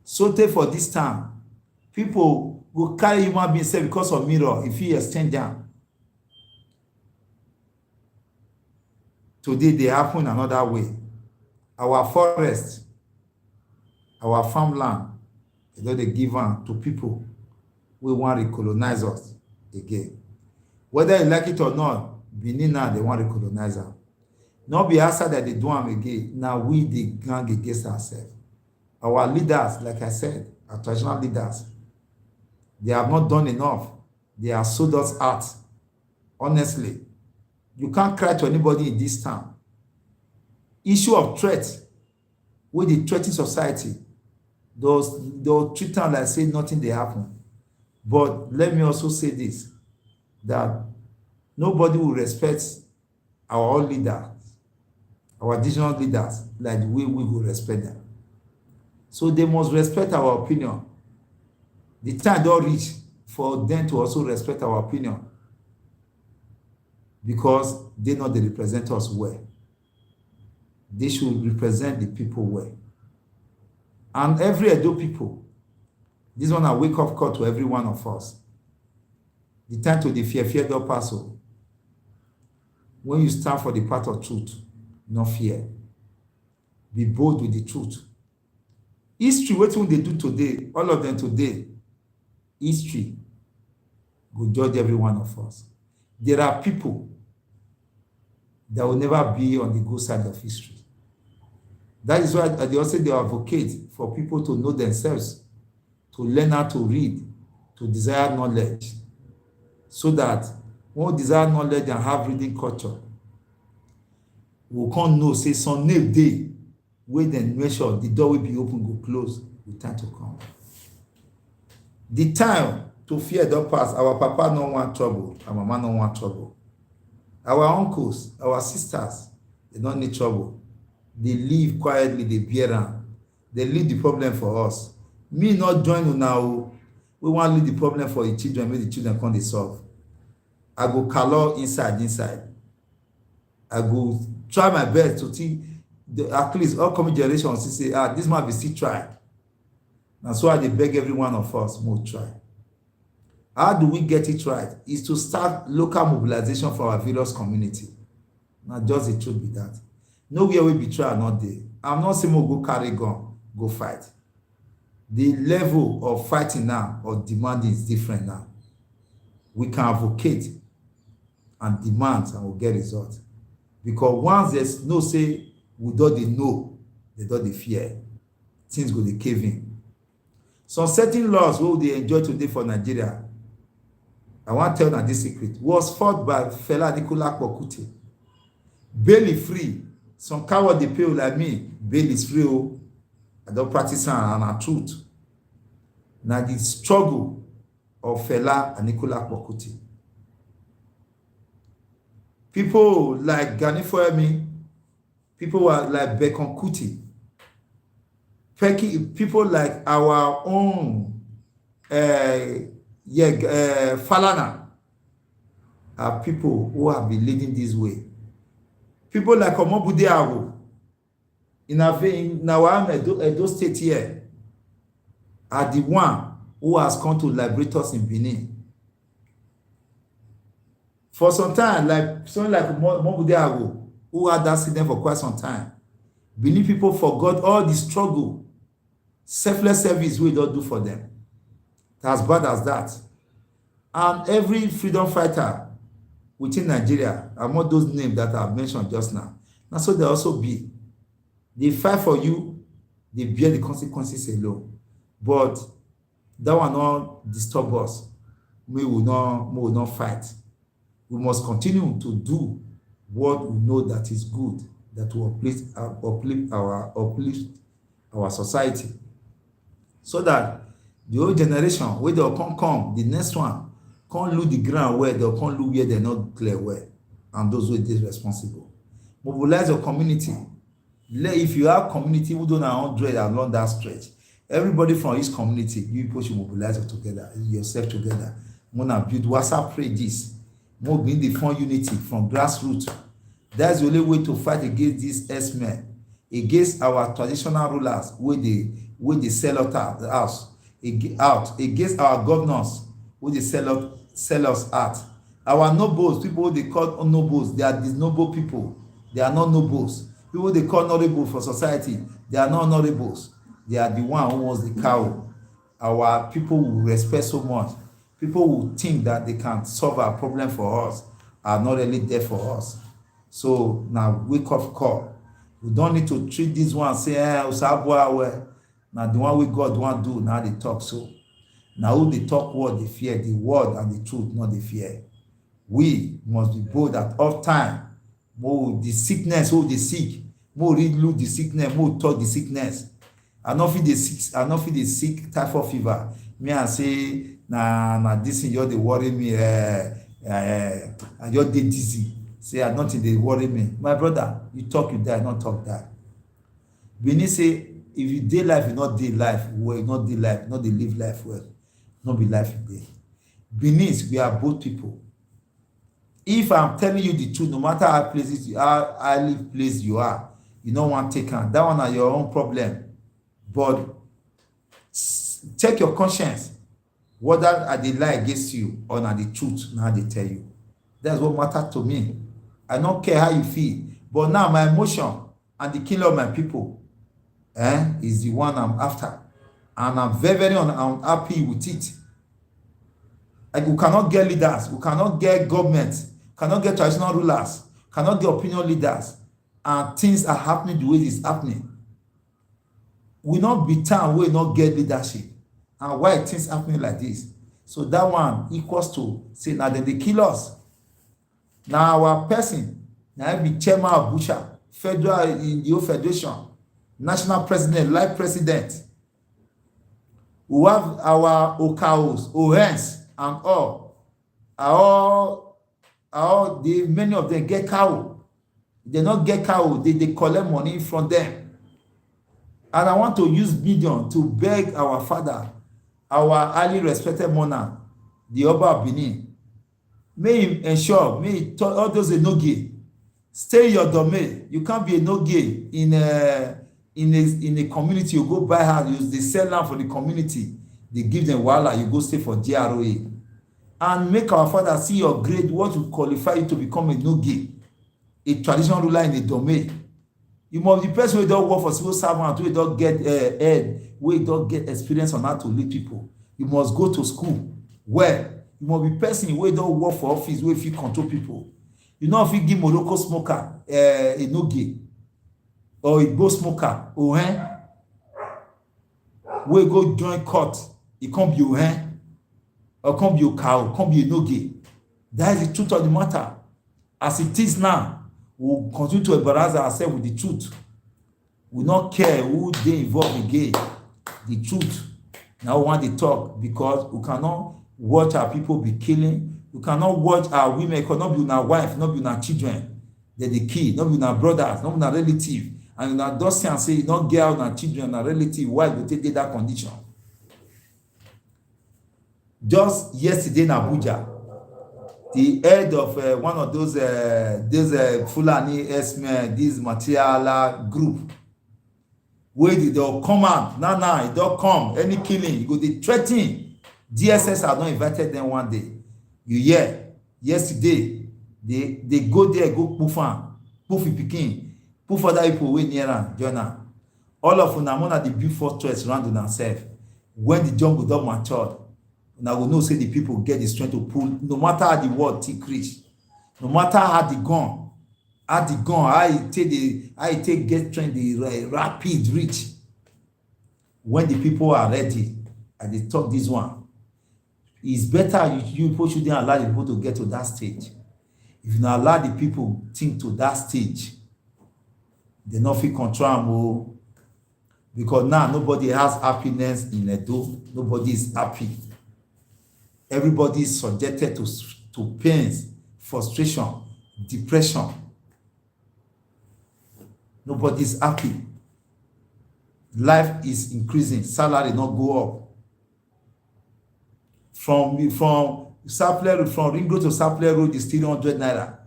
So tey for this time, people go carry human being say because of mirror, if he extend down. Today they happen another way. Our forest, our farmland, they give am to people wey wan recolonize us again. Whether you like it or not, Benin now they want recolonize am. Not be outside that they do am again. Now we the gang against ourselves. Our leaders, like I said, our traditional leaders, they have not done enough. They have sold us out. Honestly, you can't cry to anybody in this town. Issue of threat, with the threatening society, they'll treat them like say nothing they happen. But let me also say this, that nobody will respect our own leaders, our regional leaders, like the way we will respect them. So they must respect our opinion. The time don't reach for them to also respect our opinion, because they know they represent us well. They should represent the people well. And every Edo people, this one a wake-up call to every one of us. The time to the fear don't pass. When you stand for the path of truth, no fear. Be bold with the truth. History, what they do today, all of them today, history will judge every one of us. There are people that will never be on the good side of history. That is why they also they advocate for people to know themselves, to learn how to read, to desire knowledge, so that when we desire knowledge and have reading culture, we can't know, say some name day, wait and make sure the door will be open, go close, with time to come. The time to fear don't pass. Our papa don't want trouble, our mama don't want trouble. Our uncles, our sisters, they don't need trouble. They live quietly, they bear am. They leave the problem for us. Me not join you now. We want to leave the problem for the children, make the children come they solve. I go color inside. I go try my best to see at least all coming generations say, this might be still try. And so I dey beg every one of us more try. How do we get it right? Is to start local mobilization for our various community. Now just the truth be that. Nowhere we betray not there. I'm not saying we'll go carry gun, go fight. The level of fighting now or demanding is different now. We can advocate and demand and we'll get results. Because once there's no say, we don't they know, they don't they fear. Things go they cave in. Some certain laws what they enjoy today for Nigeria, I want to tell you this secret, was fought by fella Nicola Kokuti. Bail is free. Some coward they pay like me, bail is free. I don't practice and a truth. Now the struggle of fella and Nicola Kokuti. People like Gani Foemi, people were like Bekon Kuti, people like our own Falana are people who have been leading this way. People like Omobude Awo in our Edo State here are the one who has come to liberate us in Benin. For some time, like someone like Omobude Awo, who had that accident for quite some time, Benin people forgot all the struggle, selfless service we don't do for them. As bad as that. And every freedom fighter within Nigeria, among those names that I've mentioned just now, and so they also be. They fight for you, they bear the consequences alone. But that will not disturb us. We will not fight. We must continue to do what we know that is good, that will uplift our society. So that the old generation, where they'll come, the next one, can't look the ground where they'll can't look where they're not clear where, and those who are responsible. Mobilize your community. If you have community who don't have 100 along that stretch, everybody from each community, you people should mobilize yourself together. Wanna build WhatsApp pages. More being the fund unity from grassroots. That's the only way to fight against these S-men, against our traditional rulers wey dey sell us out, against our governors wey dey sell us out. Our nobles, people wey dey call nobles, they are these noble people. They are not nobles. People they call honorable for society, they are not honorables. They are the one who wants the cow. Our people will respect so much. People who think that they can solve our problem for us are not really there for us. So now wake up call. We don't need to treat this one say Usabwa. Now the one we God want do now they talk so. Now who they talk what they fear, the word and the truth, not the fear. We must be bold at all time. More the sickness, who they sick, more read look the sickness, more talk the sickness. I not feel the sick typhoid fever. Me I say na this thing just dey worry me. I just dey dizzy. Say I nothing dey worry me. My brother, you talk you die, not talk die. Benin say if you dey life, you not dey life well, you not dey life, not dey live life well, not be life you dey. Benin, we are both people. If I'm telling you the truth, no matter how highly placed you are, you don't want to take on that one are your own problem. But check your conscience, whether are they lie against you or not the truth. Now they tell you. That's what matters to me. I don't care how you feel, but now my emotion and the killing of my people, is the one I'm after, and I'm very unhappy with it. Like we cannot get leaders, we cannot get government, cannot get traditional rulers, cannot get opinion leaders, and things are happening the way it's happening. We not be town we not get leadership, and why things happening like this? So that one equals to say now then they kill us. Now our person now be chairman of Butcher, federal in the federation, national president, life president. We have our Okaos, Ohens, and many of them get cow. They not get cow, they collect money from them. And I want to use medium to beg our father, our highly respected monarch, the Oba of Benin. May him ensure, all those a no gay, stay in your domain. You can't be a no gay in a community. You go buy house, they sell land for the community. They give them wahala, you go stay for GROA. And make our father see your grade, what will qualify you to become a no gay, a traditional ruler in a domain. You must be the person who don't work for civil servant, who don't get who don't get experience on how to lead people. You must go to school. Well, you must be person who don't work for office, where if you control people. You know if you give Morocco smoker a no gay, or a go smoker, we go join court, it can't be or can't be a cow, can't be a no gay. That is the truth of the matter. As it is now, we'll continue to embarrass ourselves with the truth. We not care who they involve again. The truth. Now we want to talk because we cannot watch our people be killing. We cannot watch our women, because not be our wife, not be our children. They're the key, not be our brothers, not be our relative. And our dossier and say, you not get out our children, our relative, why you take that condition? Just yesterday in Abuja, the head of one of those Fulani S-men, this Matiala group, where they'll come out, now, it don't come, any killing, you go, they threaten. DSS have not invited them one day. You hear, yesterday, they go there, go poof Peking, poof other people way near them, join them. All of them, one of the big fortress around themselves. When the jungle don't mature, now we know say the people get the strength to pull, no matter how the world take reach, no matter how the gun, how it take get strength, the rapid reach. When the people are ready, and they talk this one, it's better you people shouldn't allow the people to get to that stage. If you not allow the people think to that stage, they not feel control, because now nobody has happiness in Edo, nobody is happy. Everybody is subjected to pains, frustration, depression. Nobody is happy. Life is increasing, salary not go up. From Sapele Road, from Ring Road to Sapele Road is 300 naira.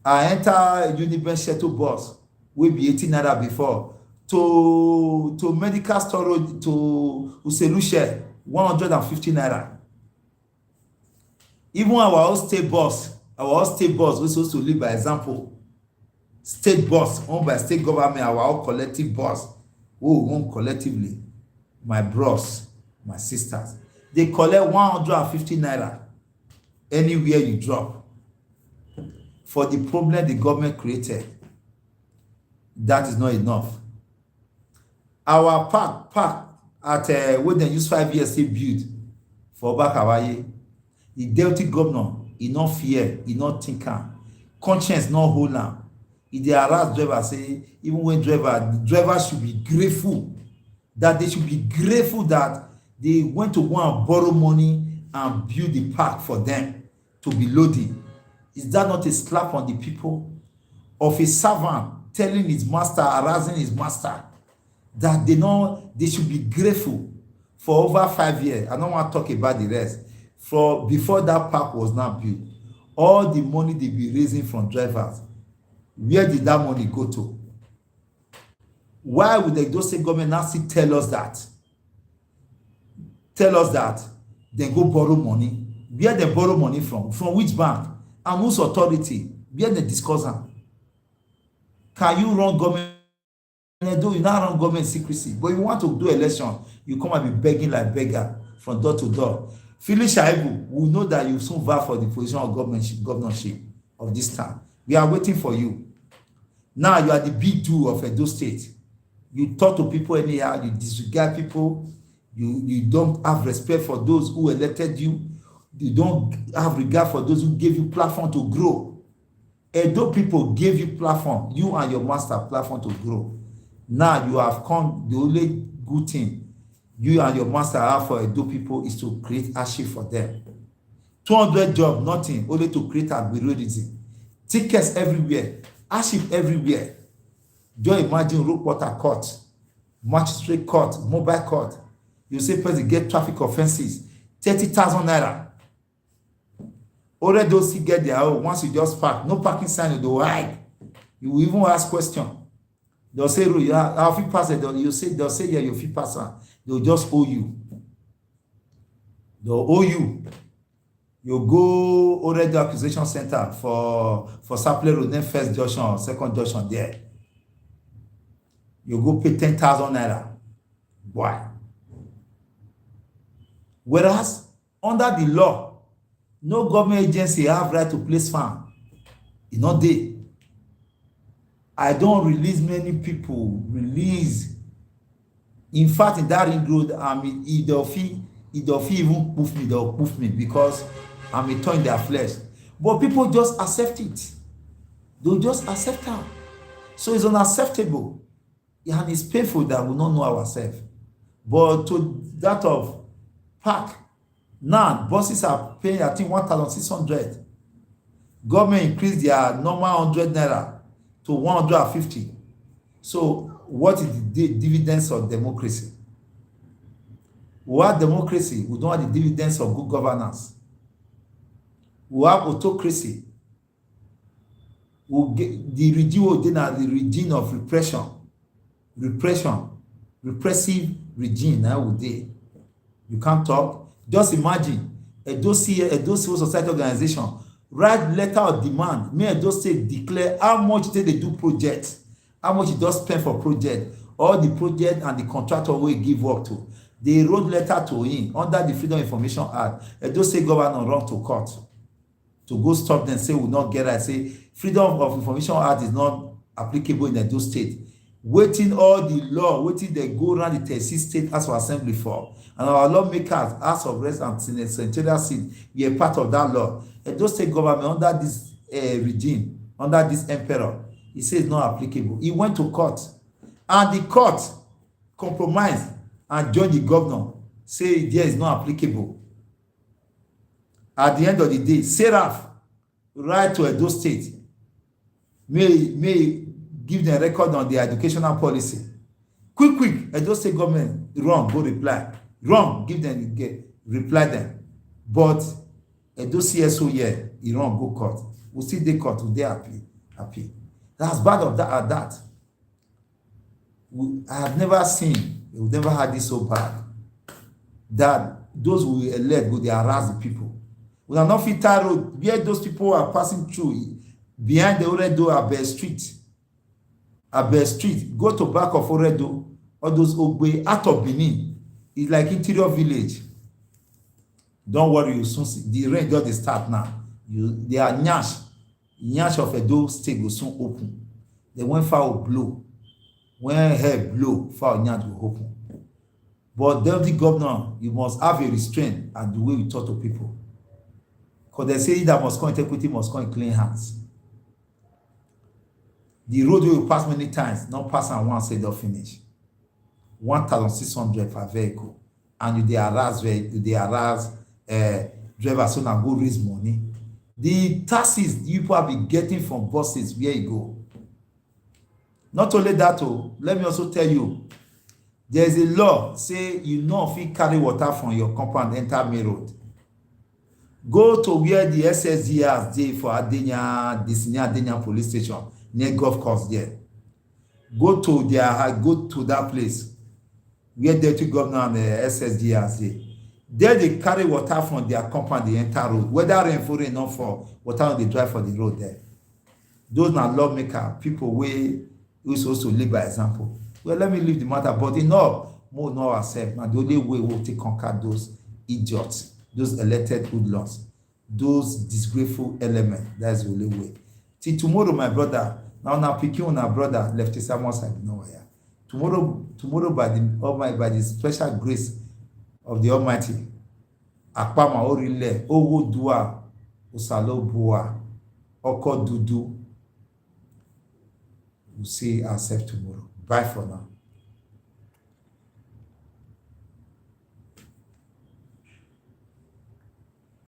I enter Uniben shuttle bus, wey be 18 naira before, to medical store road to Uselushe, 150 naira. Even our own state bus, we supposed to live by example. State bus owned by state government, our own collective bus, we own collectively. My bros, my sisters, they collect 150 naira anywhere you drop for the problem the government created. That is not enough. Our park at wey dem use 5 years to build for Bakawaye, the deputy governor, he not fear, he not think am, conscience not hold am. He dey harass driver, say even when the driver should be grateful, that they should be grateful that they went to go and borrow money and build the park for them to be loading. Is that not a slap on the people? Of a servant telling his master, harassing his master, that they should be grateful for over 5 years. I don't want to talk about the rest. For before that park was now built, all the money they be raising from drivers, where did that money go to? Why would the Edo State government now still tell us that? Tell us that they go borrow money. Where they borrow money from? From which bank? And whose authority? Where they discuss them? Can you run government? You now run government secrecy. But you want to do election, you come and be begging like beggar from door to door. Phyllis Shaibu will know that you soon vote for the position of governorship of this time. We are waiting for you. Now you are the big two of Edo State. You talk to people anyhow, you disregard people, you don't have respect for those who elected you, you don't have regard for those who gave you platform to grow. Edo people gave you platform, you and your master platform to grow. Now you have come, the only good thing you and your master have for Edo people is to create hardship for them. 200 jobs, nothing, only to create algorithm. Tickets everywhere, hardship everywhere. Just imagine road porter court, magistrate court, mobile court. You say person get traffic offenses, 30,000 naira. Already those get their own. Once you just park, no parking sign, you will hide. You will even ask question. They'll say, "How fit pass it?" They'll say, "Yeah, you fit pass it." They'll just owe you. They'll owe you. You go already acquisition center for Sapele Road, then first junction or second junction there. You go pay 10,000 naira. Why? Whereas under the law, no government agency have right to place farm. It's not there. I don't release many people. Release. In fact, in that ring road, if they'll even poof me, they'll poof me because I'm a thorn in their flesh. But people just accept it. They'll just accept it. So it's unacceptable. And it's painful that we don't know ourselves. But to that of park, now buses are paying, I think, 1,600. Government increased their normal 100 naira to 150. So what is the dividends of democracy? We have democracy, we don't have the dividends of good governance. We have autocracy. We get the regime of repression. Repressive regime nowadays. You can't talk. Just imagine Edo Civil Society organization write letter of demand. May Edo State declare how much they do project, how much it does spend for project, all the project and the contractor will give work to. They wrote letter to him under the Freedom of Information Act. Edo State governor run to court to go stop them, say we not get right. Say Freedom of Information Act is not applicable in Edo State. Waiting all the law, waiting they go around the 36 state House of Assembly for. And our lawmakers, House of Rest and Senatorial seat, we are part of that law. Edo State government under this regime, under this emperor, he says it's not applicable. He went to court, and the court compromised and joined the governor, say there is not applicable. At the end of the day, Seraph write to Edo State, may give them record on their educational policy. Quick, Edo State government, wrong, go reply. Wrong, give them, reply them. But Edo CSO here, he run go court. We still dey court, we dey happy. That's bad of that at that. I have never seen, we've never had this so bad, that those we elect go dey harass the people. We are not fit road where those people are passing through behind the Oredo Abel Street. Go to back of Oredo, all those Ogbe out of Benin. It's like interior village. Don't worry, you soon see the rain just dey start now. They are nyash of Edo state go soon open. Then when fowl blow, when hair blow, fowl nyash will open. But deputy governor, you must have a restraint at the way you talk to people. Because they say that must come integrity, must come in clean hands. The road will pass many times, not pass and once say don't finish. 1,600 per vehicle. And you dey harass drivers so now go raise money. The taxes people have been getting from buses, where you go. Not only that, let me also tell you, there is a law say you know if you carry water from your compound enter main road. Go to where the SSDRs dey for Adenya police station near golf course there. Go to that place where deputy governor and the SSDRs dey. There they carry water from their compound, they enter road. Whether rain for rain, not for water, they drive for the road there. Those are lawmakers, people who supposed to live by example. Well, let me leave the matter, but enough, more know ourselves. Now the only way we'll take conquer those idiots, those elected hoodlums, those disgraceful elements. That's the only way. Till tomorrow, my brother. Now picking on our brother, left his someone side nowhere. Tomorrow by the special grace of the Almighty, Akpama Orile, Owo Dua, Osalo Bua, Oko Dudu. We'll see ourselves tomorrow. Bye for now.